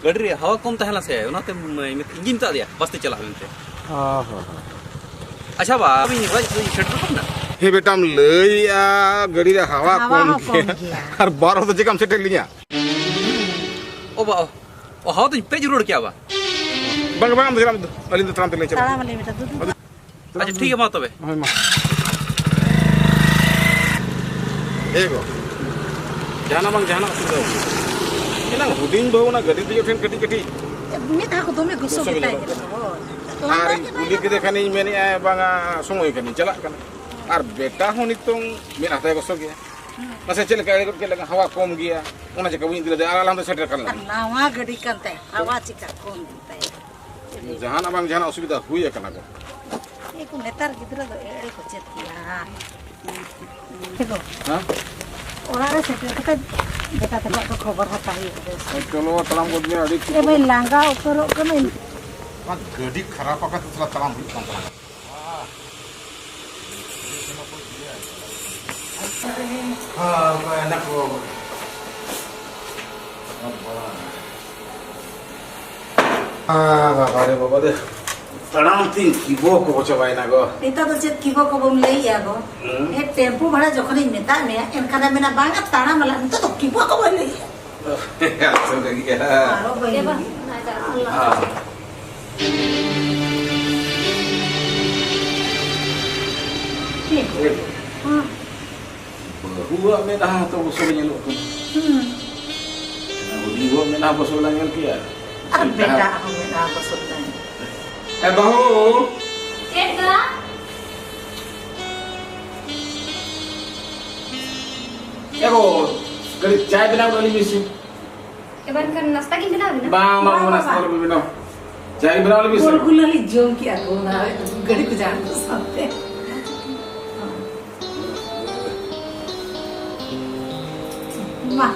गड़ी रे हवा कम तहला से उनाते इंजिन ता दिया बस ते चला मिलते हां हां अच्छा बा अभी भाई शेटर कम ना हे बेटा हम लइया गड़ी रे हवा कम गया और 12 तो जगह सेटल लिया ओ बा ओ हवा तो पे जरूर क्या बा बंग बंग हम अलिंद त्राम ते ले चला ताड़ा वाले बेटा दूध अच्छा ठीक है मां तबे हां मां एगो जाना बंग जाना सुदो इना हुडिंग बहु ना गड़ी दियो ठेन कटी कटी मी था को तुम्हें गुस्सा होता है आरे गुली के देखा नहीं मैंने आया बांगा समय कनी चला कना और बेटा हो नितों मैं आता है गुस्सा गया मसे चल के लगा हवा कम गया उना जे कबी दिले आला हम तो सेटर कर नावा गड़ी करते हवा चिका कौन देता है जहां बांग जहां असुविधा हुई है कना को एको नेतार गिदरा दो एड़े को चेत किया देखो हां ओरा रे सेटर कते बेटा तो खबर होता ही चलो तलाम को में अड़ी ए भाई लांगा ऊपर कने गड़ी खराब पका तो चला तलाम हुई काम हां ना को बाबा रे बाबा दे तलाम तीन किबो को बचवाय ना गो इता तो चेत किबो को बम ले या गो ए टेम्पू भाड़ा जखन मेता में एनखाना मेना बांगा ताना मला तो किबो को बम ले अच्छा लगी मारो ये बहिनी बा ना जा हां हुआ में dah तो बसो nyelok tu हुआ में ना बसो ला nyel kia अरे बेटा हमें ना को सोचता है बहू चेक करा क्या को करी चाय बना वाली मिसी के बन कर नाश्ता की बना ना bang bang नाश्ता वाली बना चाय बना वाली मिसी गुलगुलाली जोम किया गो ना गड़ी को जान तो साथे मां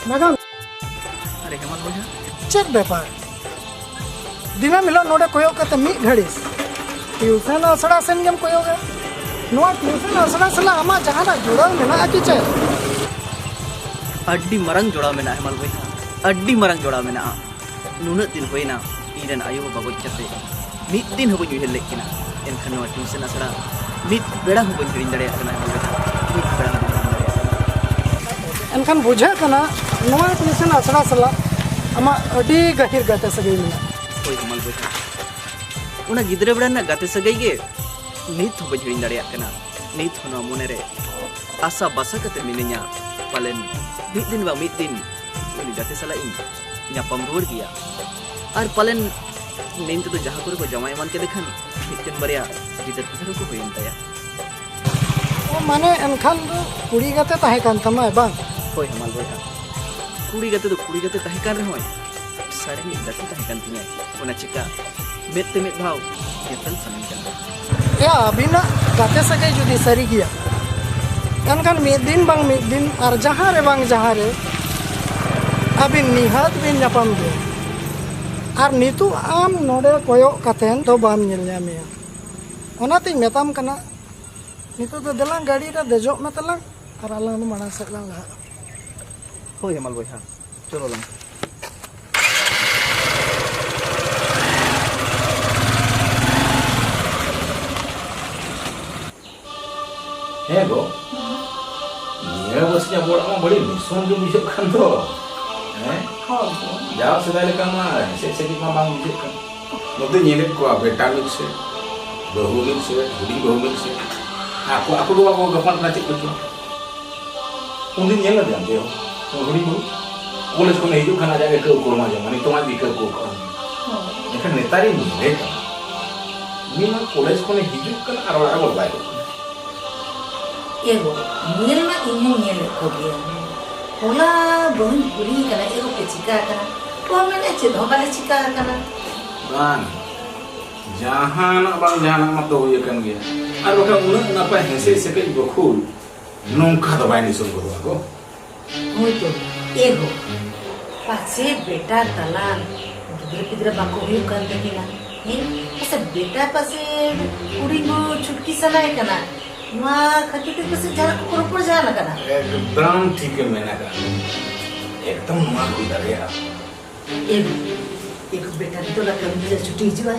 मैडम अरे हेमंत बोझा चेक बेपार दिना मिला नोडे कोयो कते मी घड़ीस ट्यूशन असड़ा सेन गेम कोयो गे नोआ ट्यूशन असड़ा सला आमा जहाना जुड़ा मेना की चे अड्डी मरंग जोड़ा मेना हेमंत बोझा अड्डी मरंग जोड़ा मेना नुना दिन होइना इरेन आयो बाबा चते मिद दिन हो बजु हेले किना एनखान नोआ ट्यूशन असड़ा मिद बेड़ा हो बजु हिरिन दड़े आकना मिद बेड़ा एनखान बुझा कना नोआ ट्यूशन असड़ा सला आमा अडी गहिर गते सगई मेना ओय हेमंत बोझा उना गिदरे बेड़ा ना गाते सगई गे नित हो बजु हिरिन दड़े आकना नित होना मोने रे आशा बासा कते मिनिया पालेन मिद दिन उनी गाते सला इन nyapam ruwar gaya ar palen ninte to jaha kore ko jamai man ke dekhan mitten barya gider pidar ko hoyin taya ओ माने एनखान कुड़ी गते ताहे कान तमा बांग hoy hamal boya kudi gate tahe kan rehoy sare ni gate tahe kan tinya ona chika mette met bhaw getan sanin kan या अभिना गाते सके जुदी सरी गया एनखान मिद दिन और जहां रे अभी निहात बिन नापाम दे और नितु आम नोडे कोयो कतेन तो बाम निल ᱧᱟᱢᱮᱭᱟ ओनाते मेताम कना नितु तो दलांग गाड़ी रे देजो मतला और आलांग माड़ा सकला लहा hoy hamal boya cholo lang है गो ये बस nya बोला मा बड़ी निसोन जो बुझे खान तो हैं जाओ सदा लेका मा से मा बांग बुझे खान नोते nyele को बेटा मिल से बहू मिल से हुडी बहू मिल से aku dua aku gapan nanti betul undi nyela jam deh huडी बहू कॉलेज को नहीं जो खाना जाके के को मा जमा नहीं तो मा दी के को एखन नेतारी मिले ni मा कॉलेज को नहीं हिजुक kan arwah arwah baik एगो नील में इन्हें नील को गया होला बहुत बुरी करना एगो पे चिका करना तो मैंने चिन्ह वाले चिका करना bang jahan abang jahan mah to ye kan ge ar baka una napa hese seke bokul nongka to bai ni sung ko ko हो तो एगो पासे बेटा तलान गिदरे पिदरे बाको हुई कर देना है ऐसा बेटा पासे पूरी वो छुटकी सलाह करना ना खती के पासे जाना को ऊपर जाना करना एकदम ठीक है मैंने कहा एकदम नुआ कोई डरेगा एगो बेटा तो लगा मुझे छुट्टी जो है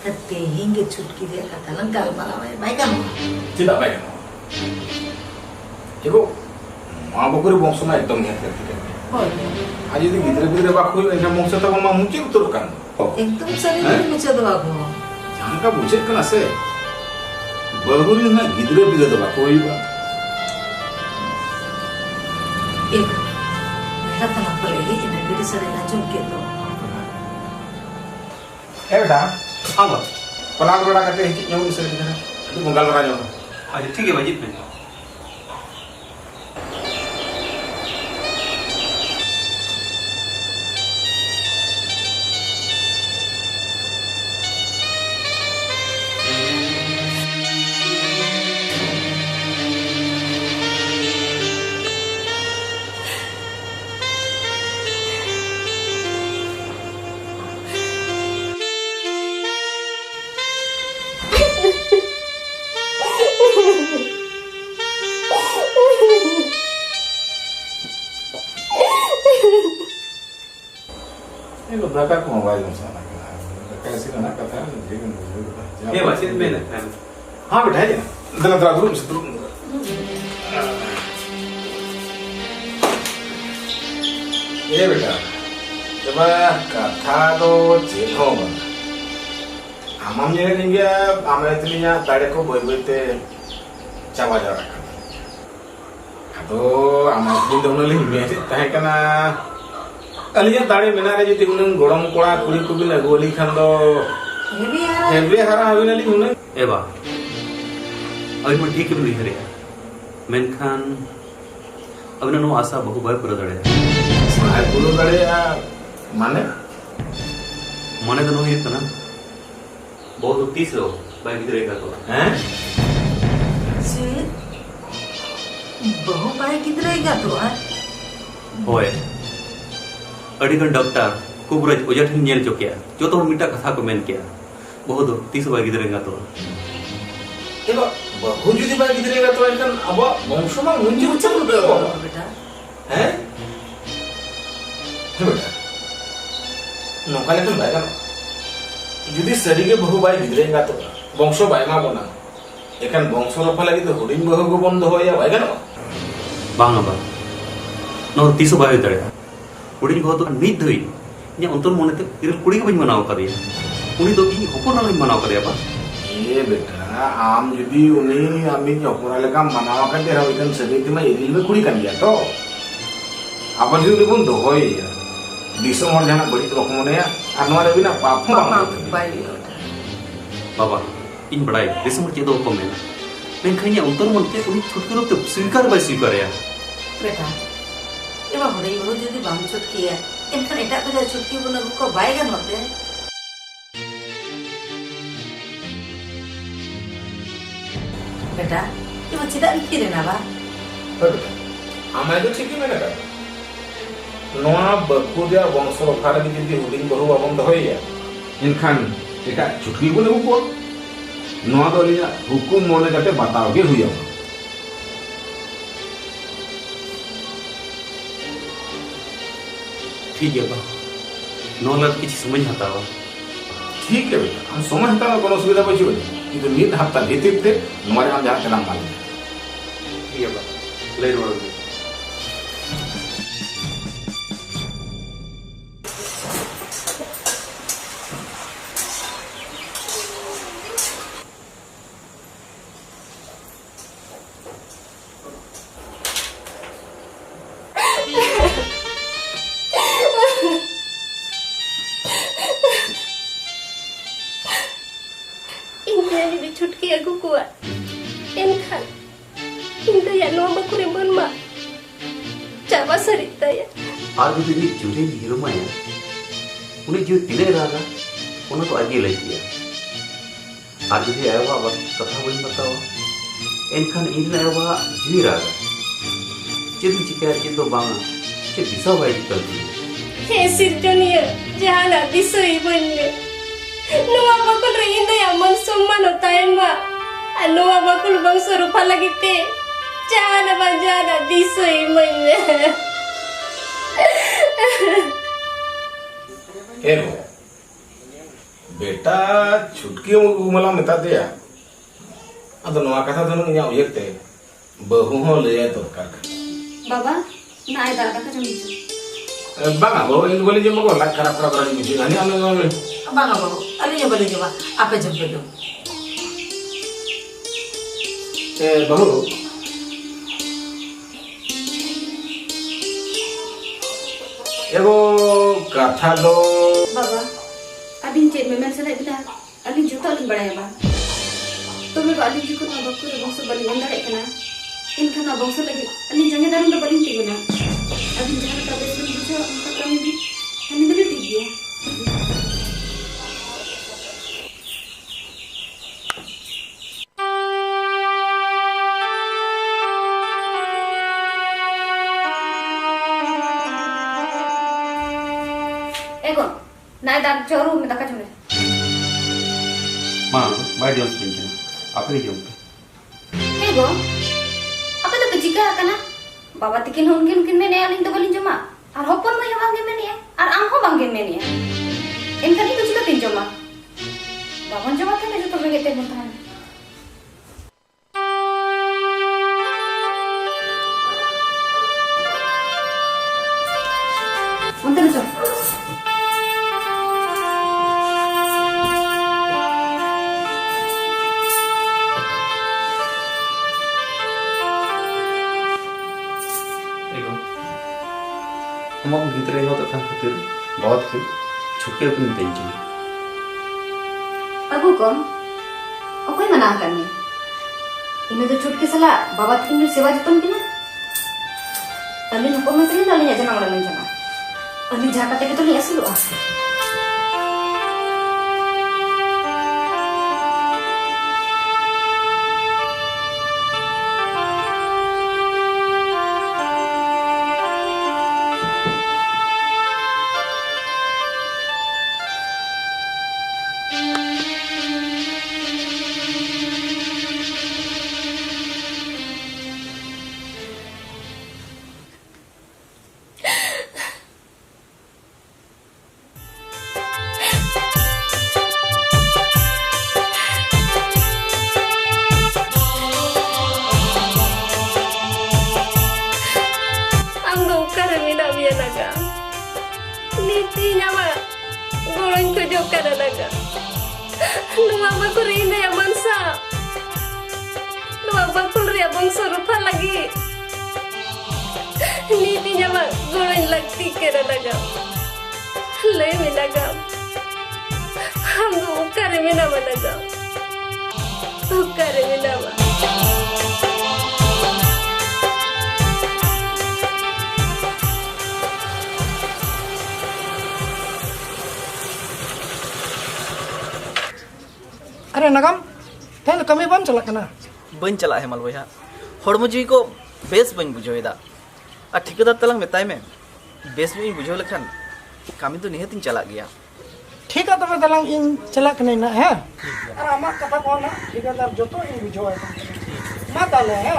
कते हिंगे छुटकी दे का तलान काल मारा है भाई का tidak baik ego मां बकुरी बंश में एकदम नियत करती है आज यदि गिदरे गिदरे बाको एना बंश त मा मुचे उतर कान एकदम सही मुझे दवा को जान का बुझे कना से बहुरी ना गिदरे बिदरे दबा कोई बा एक बेटा तना पले ही इन गिदरे सरे ना चुन के तो ए बेटा हाँ बा पलाग बड़ा करते हैं क्यों इसे तो मंगल बड़ा जो अच्छा ठीक है भाई में ini dapat ko mobile mo sana कैसे ना कथा जीवन ये बात में ना हां बेटा है दला दला दूर से दूर ये बेटा जब कथा तो जेनो बन आमाम ये निगे आमे तनिया ताड़े को बोई बोईते चावा जा रखा तो आमा दिन दोनों लिंग में ताहे कना अलिया ताड़े मेना रे जति उन गोड़म कोड़ा कुड़ी को भी लगोली खान दो हेवी हारा हविना ली उन एबा अभी मैं ठीक है नहीं मेनखान अभी नो आशा बहु बार पूरा दड़े साय पूरा दड़े माने मने तो नहीं है ना बहुत 30 लो बाइक गिरेगा तो हैं से बहु पाए कितरेगा तो है होए अड़ीगन डॉक्टर कुबरज ओजठ नेल चुकिया जो तो मिटा कथा को मेन किया बहुत 30 बाइक गिरेगा तो एबा बहु जुदी बाइक गिरेगा तो एकदम अब वंशमा मुंजी उच्च बेटा हैं बेटा नौका लेकिन बाइक जुदी सरी के बहु बाइक गिरेगा तो वंश बाइमा बना एखन वंश रफा लगी तो हुडिंग बहु को बंद हो या बाइक ना बांगा बा नो 30 बाइक दड़े हुडिंग बहुत नीत धई ने अंतर मोनेते इरल कुड़ी को बन मनाव करिया उनी तो की होपन ना मनाव करिया बा ये बेटा आम जुदी उनी आमी होपन लेका मनाव का दे रहा इकन सरी में इरिल में कुड़ी कन गया तो अपन जुदी बन दो होई दिसम और जाना बड़ी तो मने अनवा रे बिना पाप बाबा इन बड़ाई दिसम चेदो को में मेनखान अंतर मोनते उनी छुटकी रूप स्वीकार बाय स्वीकार या बेटा एबा होड़े हो जदी बाम छुटकी है इनका एटा तो छुटकी बोला को बायगन होते बेटा ये बच्चे दा फिरे ना बा आमा तो ठीक ही मैंने कहा नोआ बकुदिया वंश रफा लगी जदी हुडिंग बहु बंद होइया इनखान एटा छुटकी बोले को नोआ तो लिया हुकुम मोने जाते बताओ के हुइया ठीक है बा नौलत किसी समझ आता बा ठीक है बेटा हम समझता है कोनो सुविधा बची बोले कि तो नीत हफ्ता भीतर थे हमारे हम जहाँ नाम मालूम iya Pak. Lain orang. छुटकी अगु कुआ एनखान इंदा या नो बकुरे बनमा चाबा सरिता या आज भी जुरे हीरो माया उन्हें जो तिले रागा उन्हें तो आगे लग गया आज भी आया हुआ कथा बोल बताओ एनखान इन आया हुआ जी रागा चिद चिका चिद तो बांगा चिद दिशा वाई कर दी हे सिरजनिया जहाना दिसई बनले Nuwa bakul rinda ya mansumma no taima. Nuwa bakul bang serupa lagi te. Jana bajana disui manya. Hello बेटा छुटकी मला मता दिया अद नवा कथा दोन इया उयरते बहु हो ले तो कर बाबा नाय दादा का जमी बांगा बहु इन बोले जे मको लाग खराब खराब रानी मिजी हनी आमे बांगा बाबू अली बोले जवा आपे जब बोलो बहु एगो कथा दो बाबा अभी चेत में मैं सलाह बिना अभी जूता लिंग बड़ा है बा तो मैं अभी जी को ना बक्कू बंश बलि अंदर है ना इनका ना बंश लगे अभी जंगे दारुं तो बलि तीगो ना अभी जहां का बेस में बुझो उनका काम भी हनी बलि ठीक गया नाय दार जरूर में दका जमे मां बाय जोस पिंचन आपे जोम हे गो apa तो चिका कना बाबा तिकिन उनकिन मेने आलिन तो बलिन जमा और होपन में वांगे मेने और आम हो वांगे मेने इनका नहीं तो चिका तिन जमा बाबन जमा थे जो तो बेगेते बनता है उनते चल हम गिद्रे हो तथा खातिर बहुत के छुटके को टेंशन अगु कौन अकोई मना करने इन्हें तो छुटके सला बाबा तिन सेवा जतन किना अली नको में तली अली जना वाला नहीं जना अली जाका ते तो नहीं असलो अरे नगम तेल कमी बम चला कना बन चला है मल भैया हड़मो जीवी को बेस बन बुझेदा और ठिकादार तलंग मेताय में बेस भी बुझो लखन कामी तो निहतिन चला गया ठीक है तबे दलांग इन चला कने ना है अरे आमा कथा को ना ठिकादार जो तो इन बुझो है ना ताले है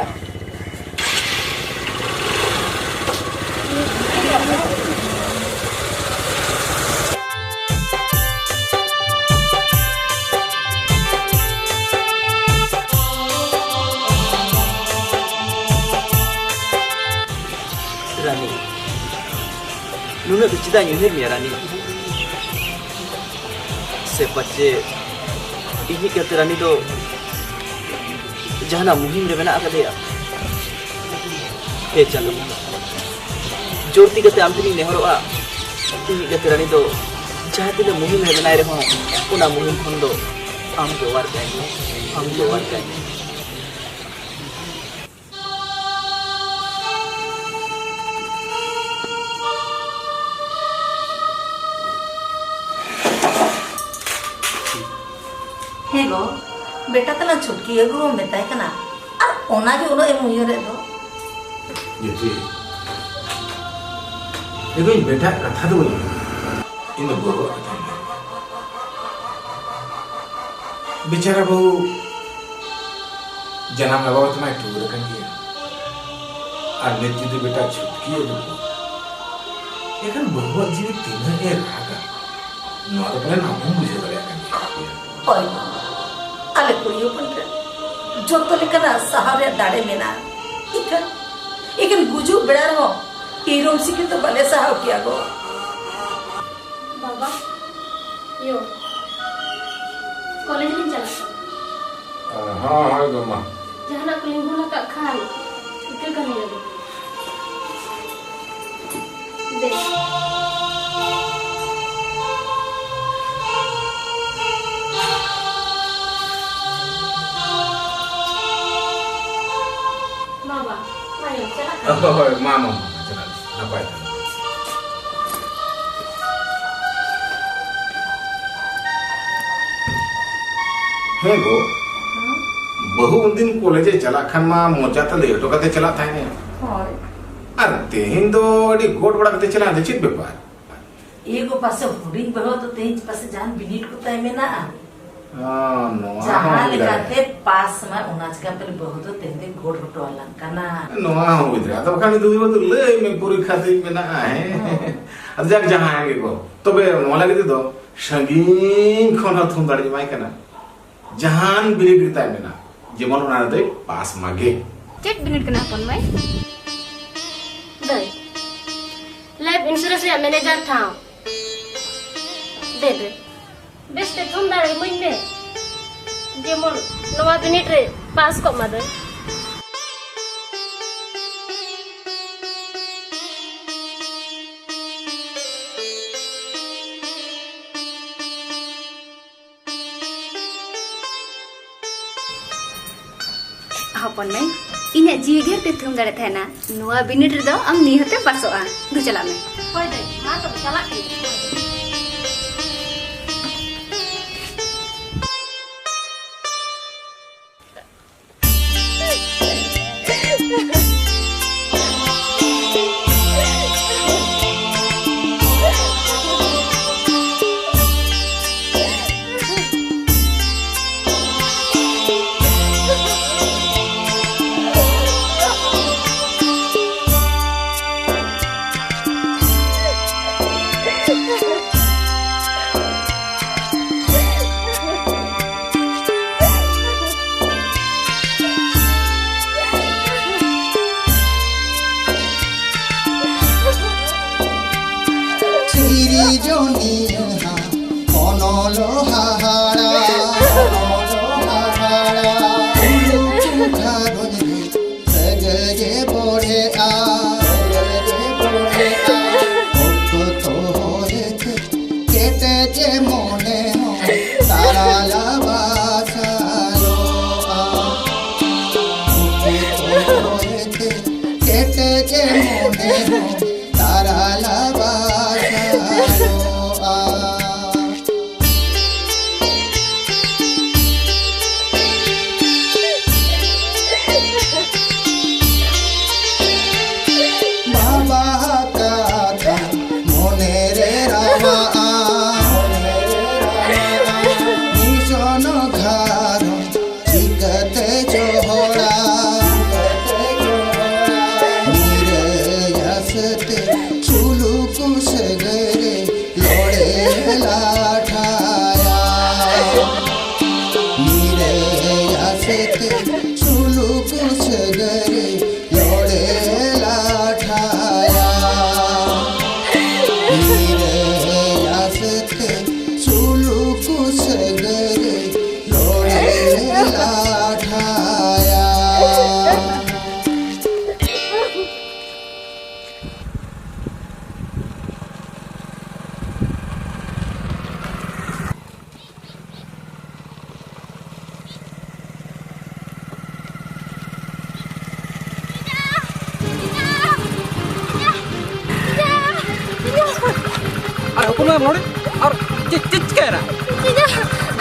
चिदा नुहेर मिया रानी से पचे इही कते रानी दो जहाना मुहिम रे मेना आकदेया हे चंदू जोरती कते आम तनी नेहरोआ इही कते रानी दो जहां तिना मुहिम रे बनाय रे हो उना मुहिम खन दो आम के वार काई हे गो बेटा तला छुटकी एगो मेताय कना और ओना के उनो एम उयरे दो ये जी एगो बेटा कथा दो इन बहू कथा बेचारा बहू जन्म लगा तुम्हारे टूर कर दिया और नेती तो बेटा छुटकी है बहू लेकिन बहू जीवी तीन के रागा नौ तो पहले नाम मुझे बड़ा कर ओय आले कुड़ियो पंटे जो तो लेकना सहारे दाड़े में ना इकन गुजु बेड़ा रो ईरोम सिके तो बले सहाव किया गो बाबा यो कॉलेज में चला हाँ गम्मा जहाना कुलिंग बोला का खान इके करने लगे देख बाबा मायो चला मामा चला नापाय हे गो बहु उन दिन कॉलेज चला खान मा मोजा तले तो कते चला था ने होय अरे तेहिन दो अडी गोट बड़ा कते चला दे चित व्यापार एगो पासे हुडिंग बहो तो तेज पासे जान बिनीट को तय में ना हां नो जहां लेकाते पास में उनाज का पर बहुत तो तेंदे गोट रोटो अलंकाना नो हो इधर तो खाली दूर तो ले में पूरी खाते में ना है अब जग जहां आएंगे को तो बे मोला के दो संगीन खन थुम दाड़ी माई कना जहान बिनीट के में ना जेमन उना दे पास मागे चेक बिनीट कना अपन भाई दे लाइफ इंश्योरेंस या मैनेजर था दे बेस्ट तुम दाड़े महीने जेमन नवा बिनीट रे पास को मदे अपन में इने जीगे ते थुम दाड़े थे ना नवा बिनीट रे दो हम निहते पासोआ दु चला में होय दे हां तो चला के Yeah. और हपन माय नोड़े और चिच केरा तीजा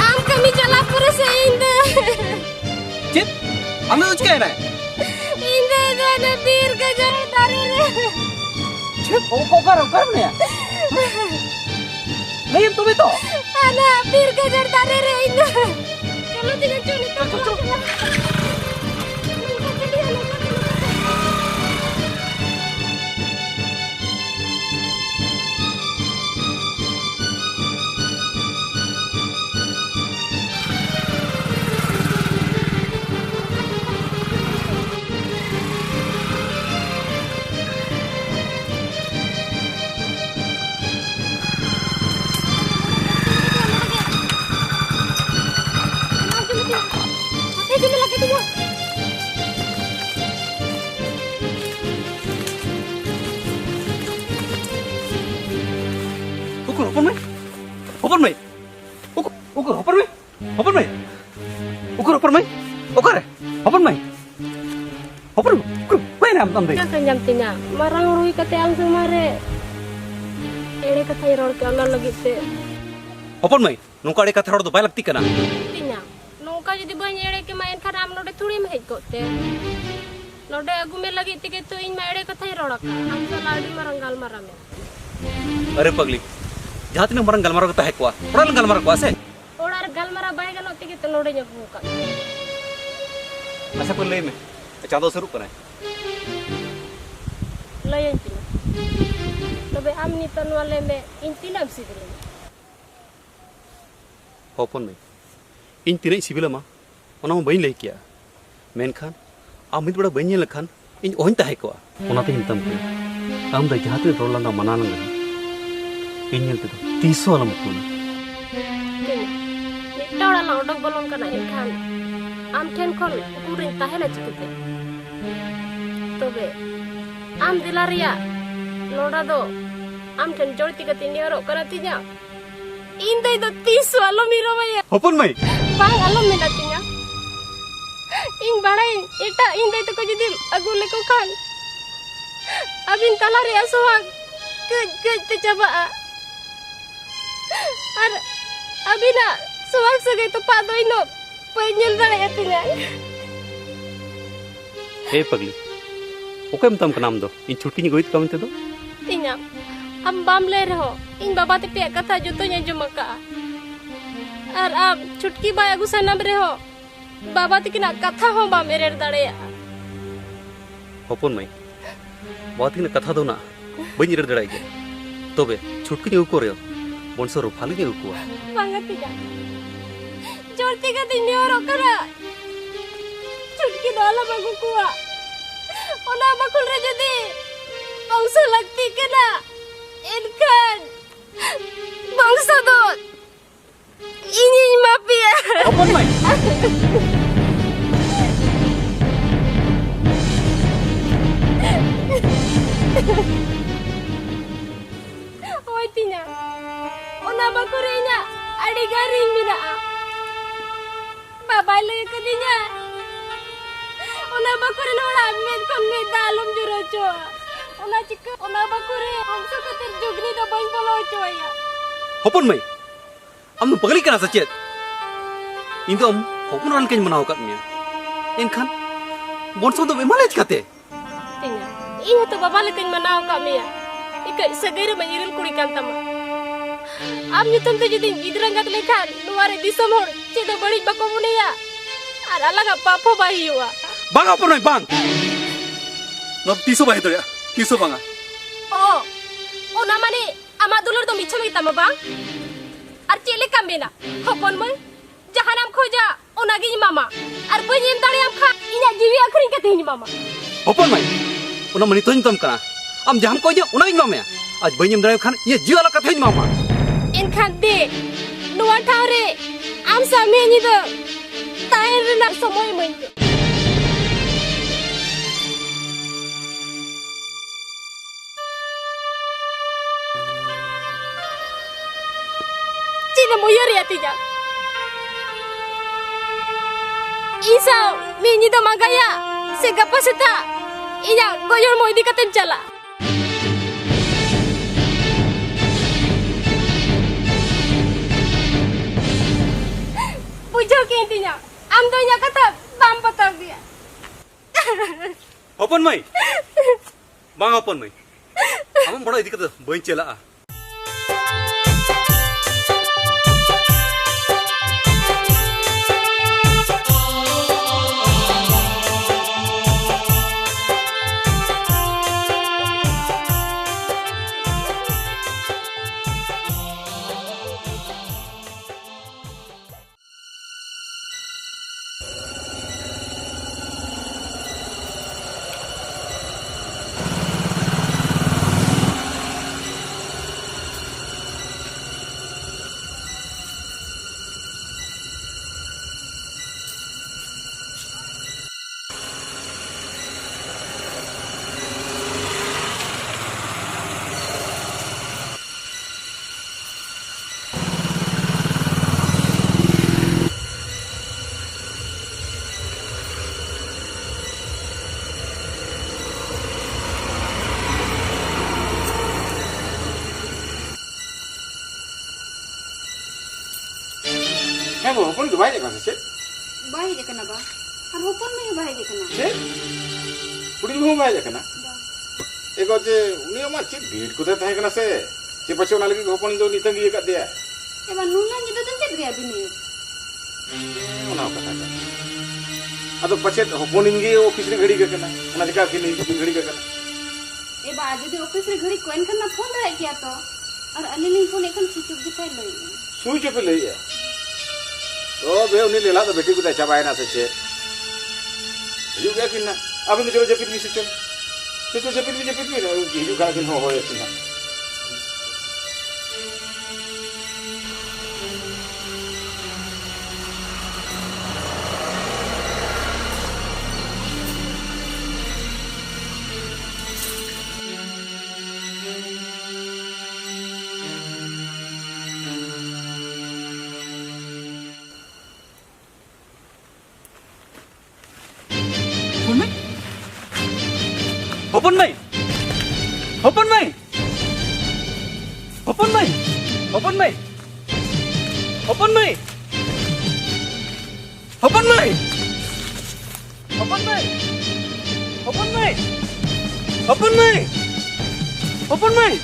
आम कमी चला पूरे से इंदे चित हमने उच केरा इंदे ने बीर के जरदारी रे चित ओ कर ने नहीं तुम्हें तो अना बीर के जरदारी रे इंदे चलो तीजा चलो चलो Hopon mai. Ukur hopon mai. Main am deh. Kan jam tinya. Marang rui kate ang sumare. Ere kathai ror ke Allah lagi te. Hopon mai. Nungka ade katha ror do bai lagti kana. Tinya. Nungka jadi banyak ere ke main kan am node thuri mai kote. Node agu me lagi te ke to in ma ere kathai ror ka. Am saladi marangal marame. Are pagli. जहाँ तीन मरंग गलमारा को तहे कुआ ओड़ा गलमारा कुआ से ओड़ा गलमारा bye गनो तिके तो नोड़े जब का अच्छा को ले में चादो शुरू करें लयन ती तबे आमनी तन वाले में इन तीनम सिबिल होपन में इन तीन सिबिल मा ओना म बइन ले किया मेनखान आमित बड़ा बइन लखान इन ओहन तहे कुआ ओना ते हिंतम को आम द जहाँ तीन रोल लंगा मना लंगा Ingin tu, tisu alam pun. Kita orang laudok bolong kena ikan. Am ten kol ukurin tahen aja kita. Tobe, am dilaria, lauda do, am ten jor tiga tini orang kena tinya. Indah itu tisu alam miro maya. Hopon mai? Bang alam minatinya. Ing barain, ita indah itu kau jadi agu leko kan. Abin talaria soang, ke coba. Ar abina suang segai tu pak doi no penyel dale atinya eh pagli oke tam kenam do in chuti ni goit kam te do tinya am bam le reho in baba te pe katha joto nya jomaka ar am chutki ba agu sanam reho baba te kina katha ho ba mere dale ya hopon mai bawa tin katha do na bani rer dai ge tobe chutki ni ukore bonso ru phali ni ukua banget tinya jorti ka tinni oro kara chutki dala bagu kuwa ona bakul re jadi bangsa lagti kena enkan bangsa do ini mafia hopon mai oi tinya ona bakurenya adi garing mina babai lagi kadinya ona bakure nora med kon med dalum jurocho ona chikka ona bakure हमसे Qatar जुगनी तो बन बोलो चोया hopon mai am pagli kana sachet indo am hopon ran ken manau kat mia enkan bonso do bemalej kate tinya ini to baba lekin manau ka mia ika sagere mayiril kuri kan tama am nyutum te jadi gidrangat lekhan nuare disam hor cedo bari bako muneya ar alaga papo bahiwa bang apa noi bang no tisu bahi to ya tisu banga oh ona mane ama dulur to micha mai tama bang ar chele kambena hopon mai jahanam khoja ona gi mama ar banyem dare am kha inya jiwi akhring kate ni mama hopon mai ona mani to tam kana am jam ko je ona gi mama ya aj banyem dare khan ye jiwa la kate ni mama enkan de nuwa thare am same ni do tair na somoy mai Cina moyor ya tiga Isa mini do magaya segapa seta inya goyor mo di katem chala हपन माई बांग हपन माई आम बड़ा इदी कते बई चला Hei, bu hopon dubai je kan sih? Baik je kena ba. Am hopon mai baik je kena. Sih? Puri bu dubai je kana? Ego je uni ama cik bid kuda tahe kana se. Cik pacu na lagi hopon do nitang gi kat dia. Eba nunan gitu tuh cek dia bini. Mana kata kan? Atau pacet hopon ingi office re घड़ी के kana. Ona jika kini घड़ी के kana. Eba jadi office re घड़ी koin kan na phone dah kiya to. और Anil phone एक switch off दिखाई लई switch off लई है तो बे उन्हें लेला तो बेटी को तो चाबाए ना सच्चे हिजू गया किन्ना अभी तो चलो जपित भी सिस्टम तो जपित भी ना हिजू का किन हो है किन्ना Open mai, open mai, open mai, open mai, open mai, open mai, open mai, open mai, open mai, open mai.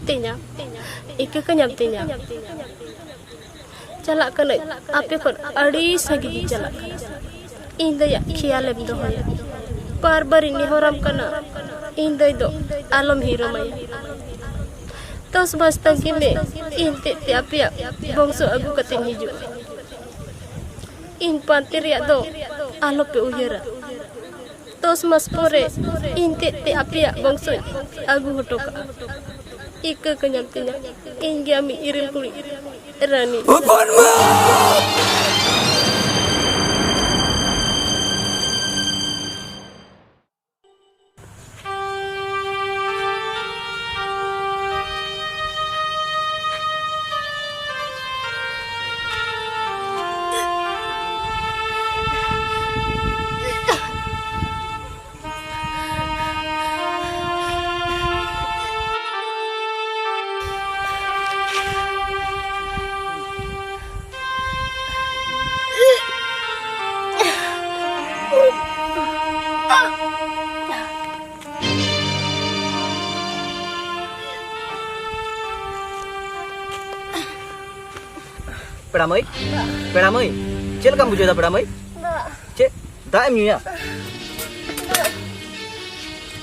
Tinya, ike kenyam tinya. Jalak kena, apa pun adi sagi jalak. Indah ya khialem dohaya. Bar ini horam kena, indah itu alam hero maya. Tos basta kini, inte tiapia bongso agu kating hiju. In pantir ya do, alo pe uyara. Tos mas pore, inte tiapia bongso agu hotoka. Ika kenyam tinya, ingi ami iril kuli rani. Hopon ma. Peramai, cel kamu juga peramai? Cek, tak emu ya?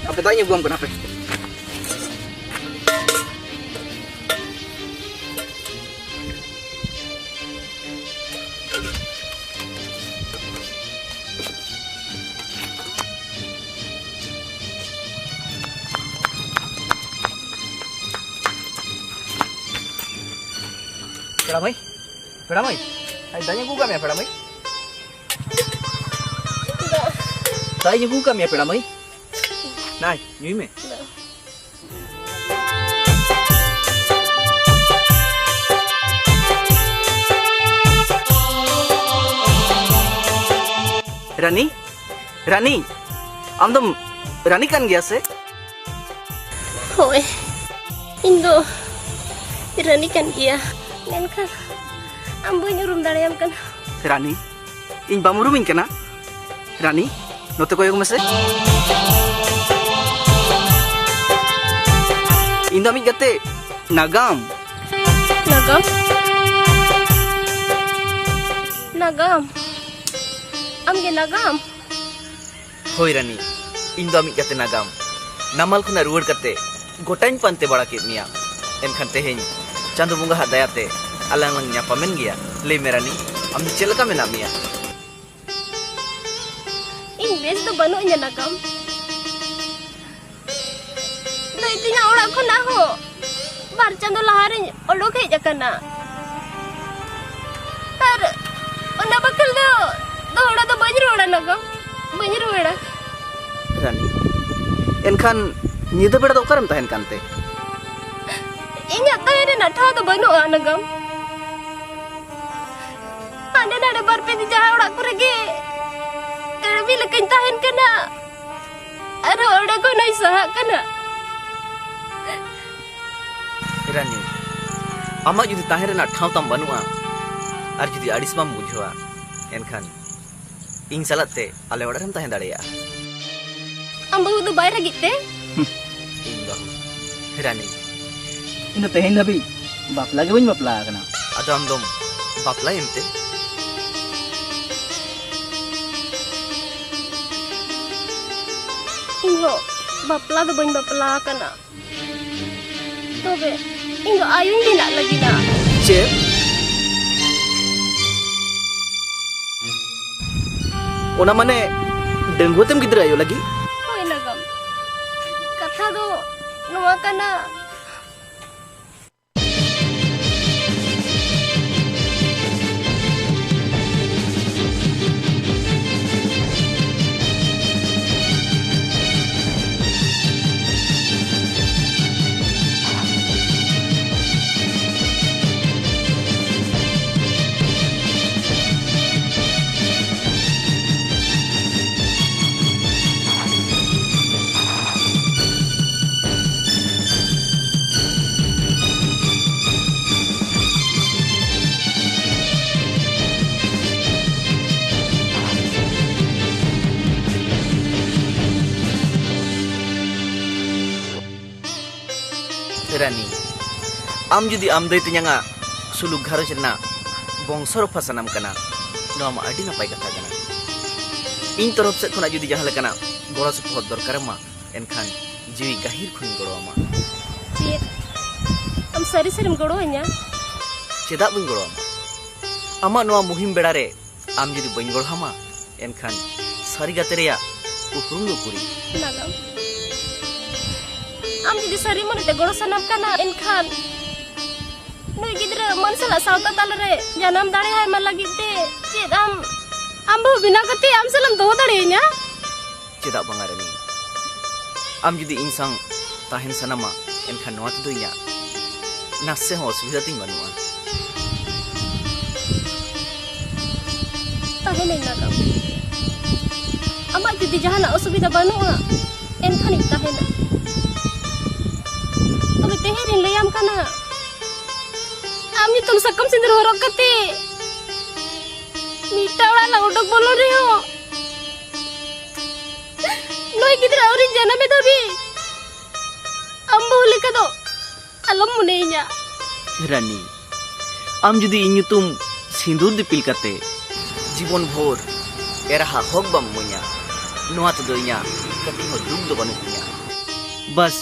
Apa tanya buang kenapa? Pera mai. Ai danya buka me pera mai. Danya buka me pera mai. Nai, nyui me. Rani, Rani, am Rani kan gaya se? Hoi, Indo, Rani kan gaya, kan, am baru nyurum darayam kan. Rani, in bamurumin kana? Rani, note ko yung mase? Indo amig gate, nagam. Nagam? Nagam. Amge nagam. Hoi Rani, Indo amig gate nagam. Namal khuna ruwar kate, gotain pante bada kit niya. Enkhan teheny, chandu bunga hadayate, alang lang nyapamen gaya. Le merani, am chelaka mena miya. Inggris tu banu inya nagam. Nai tinya orang ko na ho. Bar chandu lahari odok hej akana. Ar ona bakal do ora do banjir ora nagam. Banjir ora. Rani, enkhan nyida beda do karam tahen kante. Inya tahen na tha do banu nagam. Ande nade bar pe di jaha ora ko rege. Terbi lekin tahen kana. Aro ora ko nai sah kana. Rani, ama judi tahen na thau tam banua. Ar judi adis bam bujhoa. Enkhan ing salate ale ora ram tahen dareya. Am bahu do bayar gitte? Ing bahu. Rani, ina tehen habi bapla ge bain bapla kana. ado am dom bapla emte. Ingo bapla do bain bapla kana. Tobe ingo ayun dina lagi na. Che? Ona mane denggutem gidra ayo lagi? Hoi nagam. Katha do noa kana. Rani, am judi am dai tinyanga suluk gharoj rena bongsor phasanam kana. Noa ma adi napai katha kana. In torof set khona judi jaha lekana gora support dorkar ma enkhan jiwi gahir khun goro ma. Cid. Am sari sarim goro nya. Cedak bun goro ma. Ama noa muhim bedare am judi bain goro ma enkhan sari gate reya uprum do kuri. Nagam. Am jadi sari mana te goro sanam kana enkhan. Noi gidra man sala sauta talare janam dare hai mal lagi te. Cid am bu bina kate am salam do dare nya. Cedak bang Rani. Am judi insang tahen sanama enkhan noa tu nya. Nasse ho asubida ting banua. Tahen nei nagam. Ama judi jahana asubida banua enkhan ik tahena. Tobe teherin layam kana. Ami tum sakam sindur horok kate. Mita ora la odok bolon re ho. Noi gidra auri jana me dabi. Ambo leka do. Alam munenya. Rani, am judi inyutum sindur dipil kate jibon bhor era ha hok bam munya noa to doinya kati ho dum do banu punya. Bas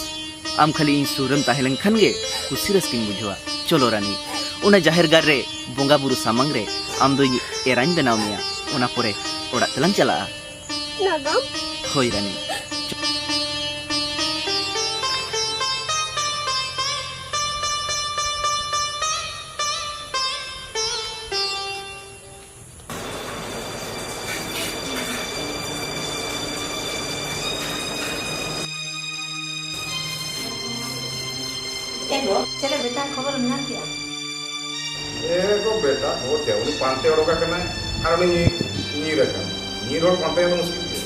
am khali in suram tahelan khan ge kusi raskin bujhoa. Cholo Rani, una jahir gar re bonga buru samang re am doi erain benaw miya. Ona pore orak telang chala. Nagam. Hoi Rani. गो चले बेटा खबर मिला क्या एको बेटा वो ते उनी पांते ओडोका कना आर उनी नीर पांते तो मुश्किल है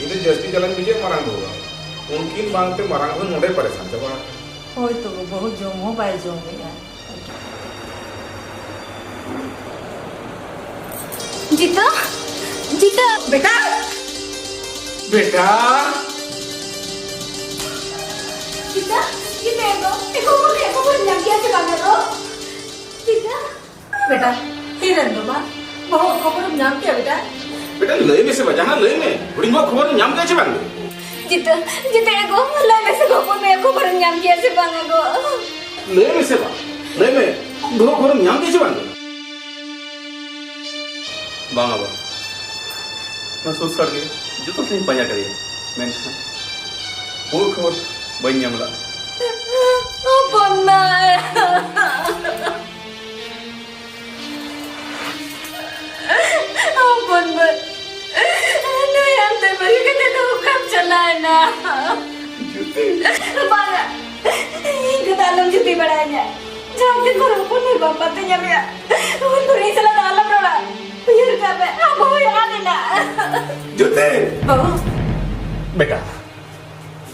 इधर जस्ती चलन बीजे मरांग होगा उनकी बांगते मरांग हो नोडे परेशान जब होय तो बहुत जो मोबाइल जो में यार जीता जीता बेटा बेटा जीता जीता एको बोल लग गया से बांगा रो जीता बेटा हिरन बाबा बहुत खबर नाम क्या बेटा बेटा लय में से बजा ना लय में बड़ी मो खबर नाम क्या छे बांगे जीता जीता एको लय में से खबर में एको खबर नाम क्या से बांगा गो लय में से बा लय में दो खबर नाम क्या छे बांगे बांगा बा मैं सोच कर गए जो तो नहीं पाया करिए मैं वो खबर बन जामला अपना अपन बन नहीं हम ते बगे के तो कब चला है ना बागा ये दालम जुती बढ़ाया जब दिन करो अपन नहीं बापा ते या उन तो नहीं चला दालम रोड़ा फिर का बे अब वो याद है ना जुते बाबा बेटा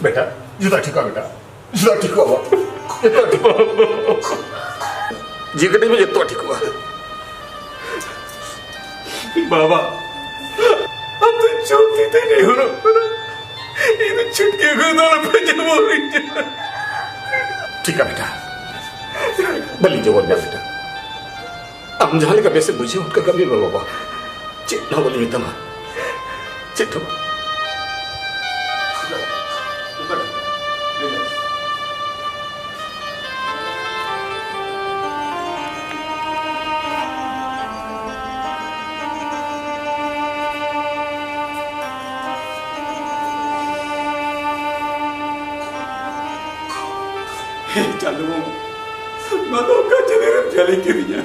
बेटा जुता ठीक है बेटा जुता ठीक हो जुता ठीक हो जीकटे में जुता ठीक हुआ बाबा अब तो छोटी तो नहीं हो रहा ये तो छुटके को दाल पे जब हो रही ठीक है बेटा बली जो बोल बेटा हम जहां का वैसे बुझे उनका कभी बाबा चिट्ठा बोली तमा चिट्ठा चलो मैं तो का चले चले के दिया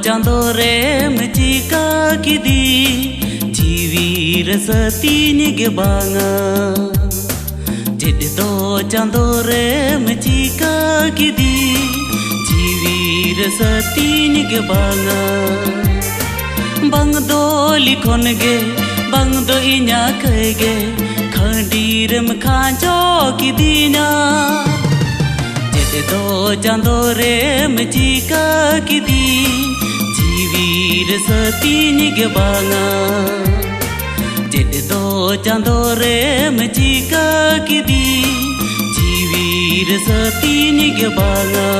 चांदो रे मचिका किदी जीवीर सतीन के बांगा जिद तो चांदो रे मचिका किदी जीवीर सतीन के बांगा बंग दो लिखोन गे बंग दो इन्या कहे खंडीर में खांचो किदीना जिद तो चांदो रे मचिका किदी जीवीर सतीन के बांगा जिद दो चांदो रे मचिका किदी जीवीर सतीन के बांगा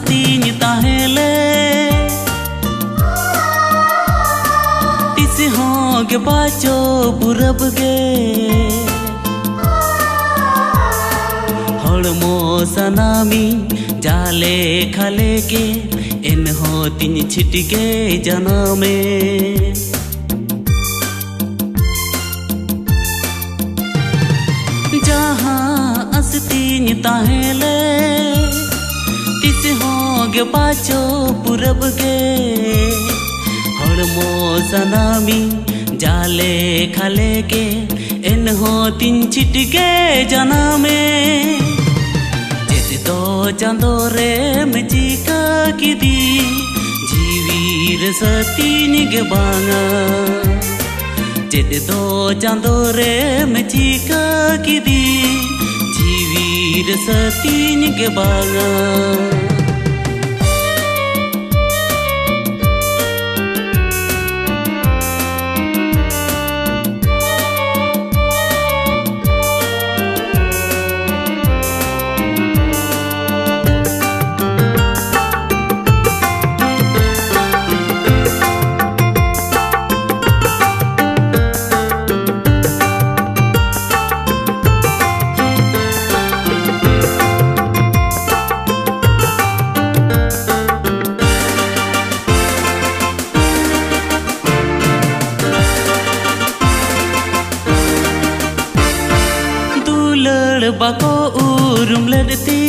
तीन ताहेले तिस होंगे बाचो बुरब गे हड़मो सनामी जाले खाले के इन हो तीन छिटके जना में जहाँ अस्तीन ताहेले तिस होंगे बाचो पुरब गे हड़मो सनामी जाले खाले के इन हो तीन छिटके जना में जिद तो चांदो रे में चिका किदी जीवीर सतीन के बांगा चेत दो चांदो रे में चिका किदी जीवीर सतीन के बांगा बाको उरुम लड़ती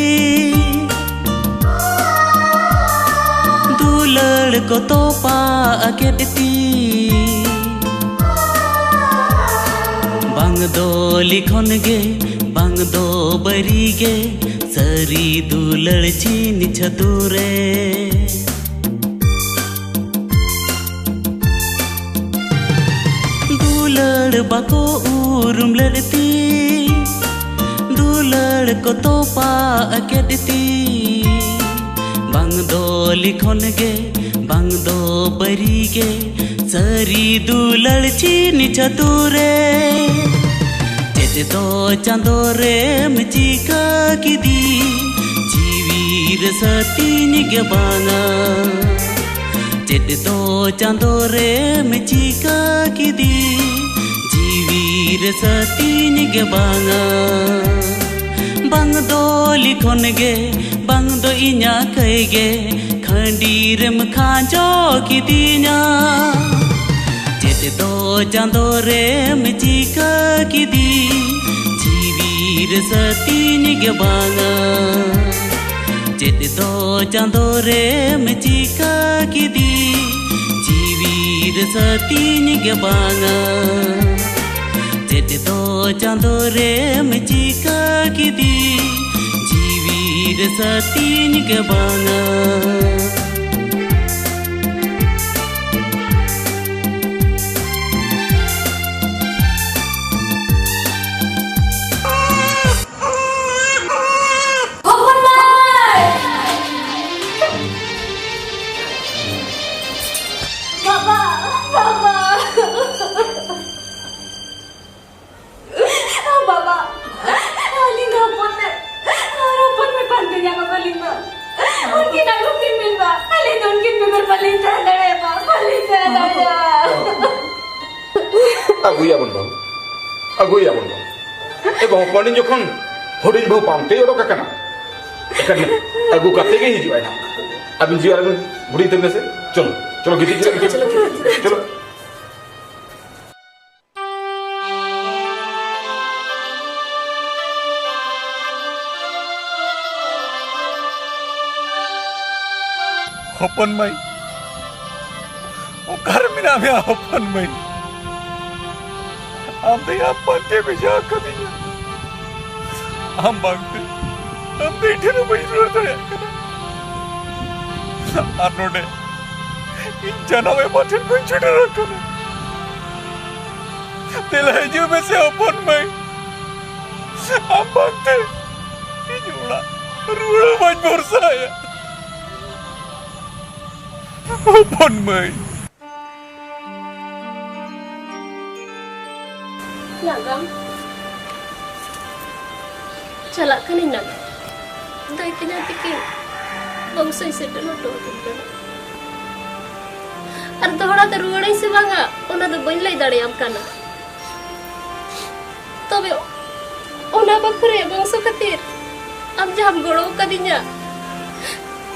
दुलड़ को तो पाकेती बांग दो लिखन गे बांग दो बरी गे सरी दुलड़ चीन छतुरे दुलड़ बाको उरुम लड़ती दुलड़ को तो पाकेती बांग दो लिखन गे बांग दो बरी गे सरी दुलड़ चीन छतुरे चेत दो चांदो रे में चिका किदी जीवीर सतीन के बांगा चेत दो चांदो रे में चिका किदी जीवीर सतीन के बांगा बांग दो लिखन गे बांग दो इन्या कहे गे खंडीर में खांजो की दीना चेत दो चांदो रे में चिका की दी जीवीर सतीन के बांगा चेत दो चांदो रे में चिका की दी जीवीर सतीन के बांगा चेत दो चांदो रे में चिका की दी जीवीर सतीन के बांगा aguya bun e bo ponin jokhon hodin bau pamte odo kakana ekan agu kate ge hiju aina abin ji arun budi tene se chalo chalo giti chalo Hopon mai Ukar mina me hopon mai Am te apa te beja kadinya Am bangte Am te ithe bai surat hai Arnode in janawe batin ko chute rakhana Tela hiju me se hopon mai Am bangte Inula Rula majbur saya Hopon mai Nagam Chalak kanin nag Dai tinya tikin Bangsay sedang do Ar dohra te ruwadai se banga ona do bain lai dare am kana Tobe ona bakure bangso khatir am jam goro kadinya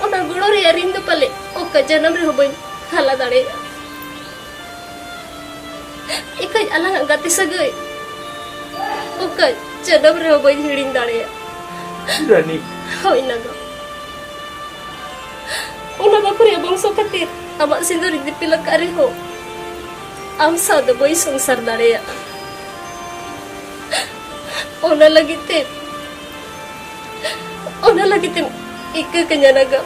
ona goro re arin do pale oka janam re hobain hala dare ikai alang gati sagai oka janam re hobain hiring dare Rani hoi naga ona bakure bangso khatir Abak sindur dipilak kari ho. Am sada boy sangsar dare. Ona lagi te ika kenyanaga.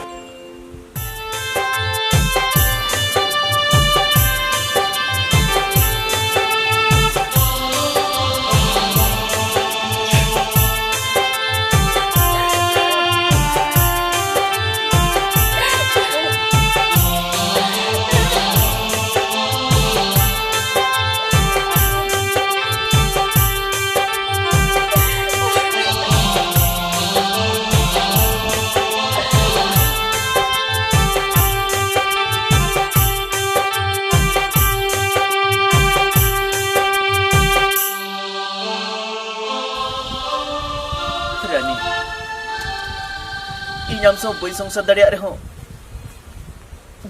Inyam so boy songsar dari reho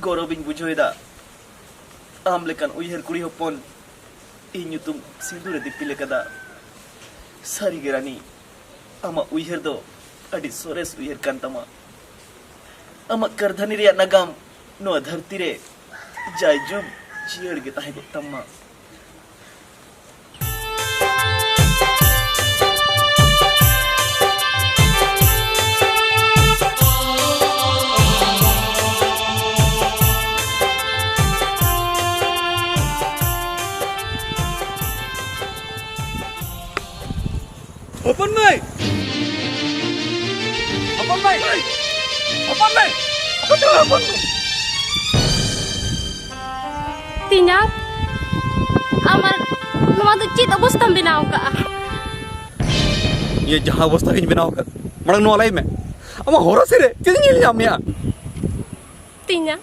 goro bin bujoida am lekan uyher kuri hopon inyutum sindur dipile kada sari gerani ama uyher do adi sores uyher kantama ama kardhani ria nagam no dharti re jayjub jier ge tahe tamma Open mai. Open mai. Open mai. Open mai. Tinyang, amar numa do chit obostam binaw ka. ये जहाँ अवस्था इन बनाओ कर मरंग नवालाई में अमा होरा सिरे कितनी नील Jamia Tinyang,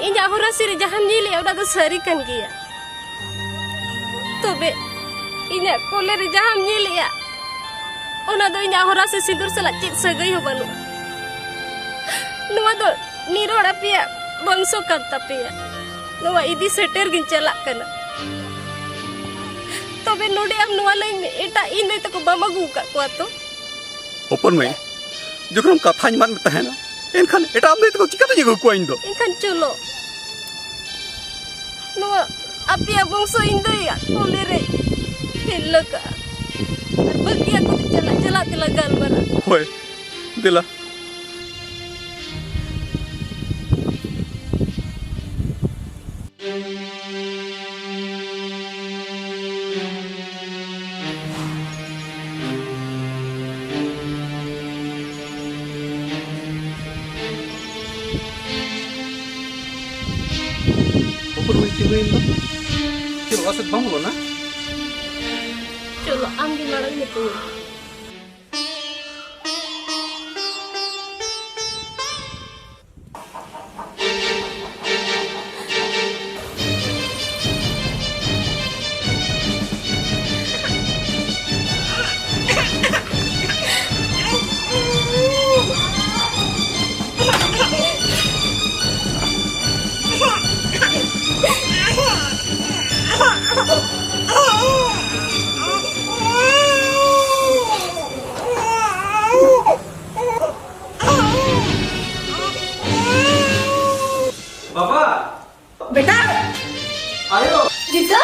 inya hora siri jahan nyili udah do sari kan kia. Tobe inya koler jaham nyili ya. Ona do inya hora se sindur salat chit sagai ho banu. Numa do nirora pia bangso kan tapia. Numa idi seter gin chalak kana. Tobe node am nua lai me eta ine to ko bamagu ka ko to. Open में जो हम कथा मान में तहना इनखान एटा हमने तो चिकाते जगह को इन दो Ikan chulo. Nua apia bangso indo ya kolere. Helaka. Bagi aku jalak-jalak tilagal bara. होए दिला ओपन में टिंगो इन दो चिरो आसे बांगलो ना Chulo ambil marang gitu. बाबा बेटा आयो जीता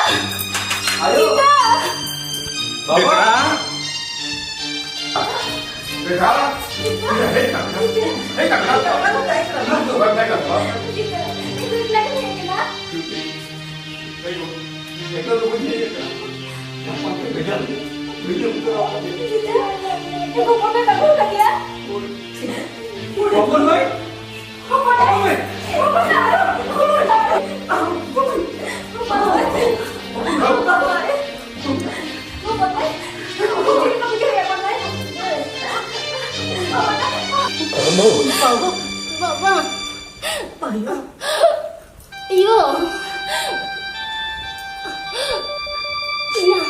आयो जीता बाबा बेटा हे Baba. Iyo. Tina.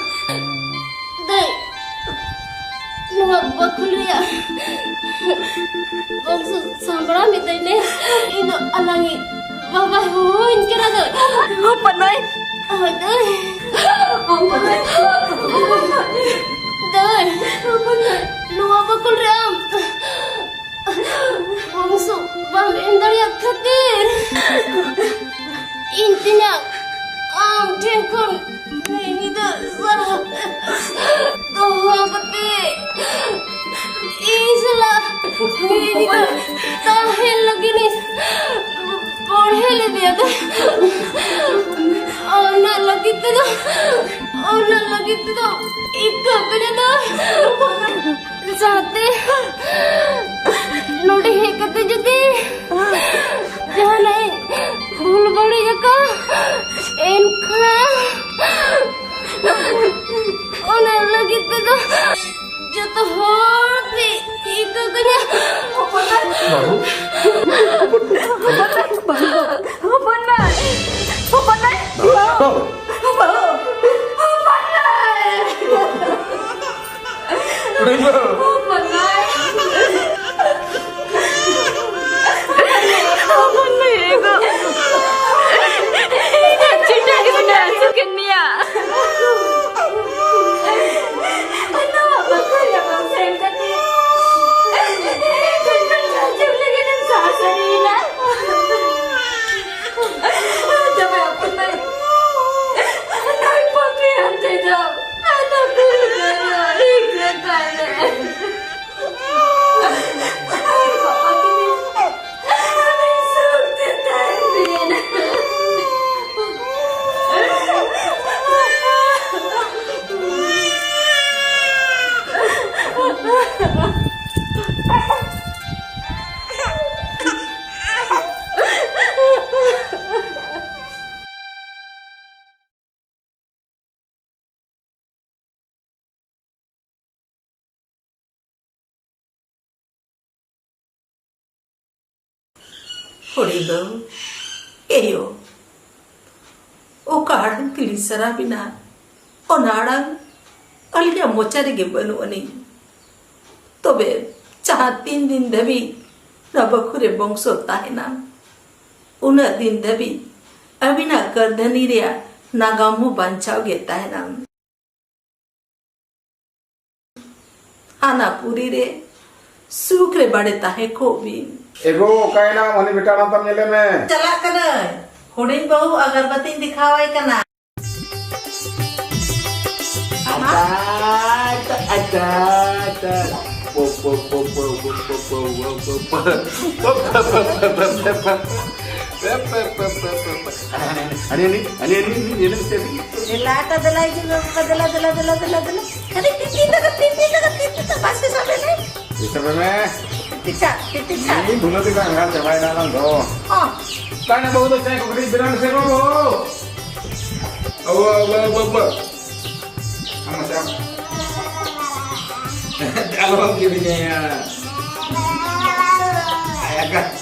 Dai. Nua bakulia. Bangsu sambara mitai ne. Ino alangi. Baba hoin kira doi. Apa nai? Doi. Apa nai? Doi. Apa nai? Nua bakulia. Bangsu bang endar ya khatir. Intinya am tekun ini dah salah doa kete islah ini dah tahan lagi nih पढ़े ले दिया था और ना लगी तो एक कपड़े तो साथे नोटे है कते जदी जहाँ नहीं भूल बड़ी जगह इनका और ना लगी तो जो तो होती एक कन्या Horido, eyo, ukarang tilisara bina, onarang, alga mochari gebanu ani. Tobe, chahatin din dabi, nabakure bongso tahina. Una din dabi, abina kardani ria, nagamu banchao getahina. Ana puri re, sukre bade tahe kobi. एगो कायना मने बेटा नाम तम नेले में चला कना हुडिंग बहु अगरबत्ती दिखावे कना अच्छा ini dulu kita nggak coba dalam doh. Karena bau tuh saya kembali bilang seru. Sama siapa? Kalau gini ya. Ayah kan.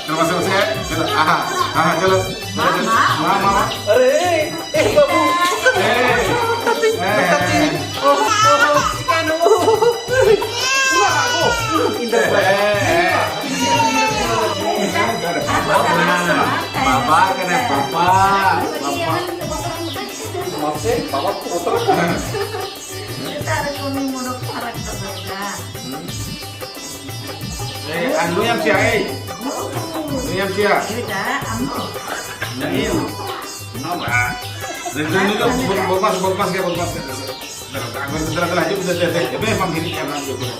Terima kasih. Chalo. Mama. Aरे, babu. Papa kena papa. Maksud papa putra kan. Anu yang siapa? Yang siapa? Ini. Nama. Ini lo berpas ke. Agar telah aja udah deh. Ya memang gini kan aku. Telah.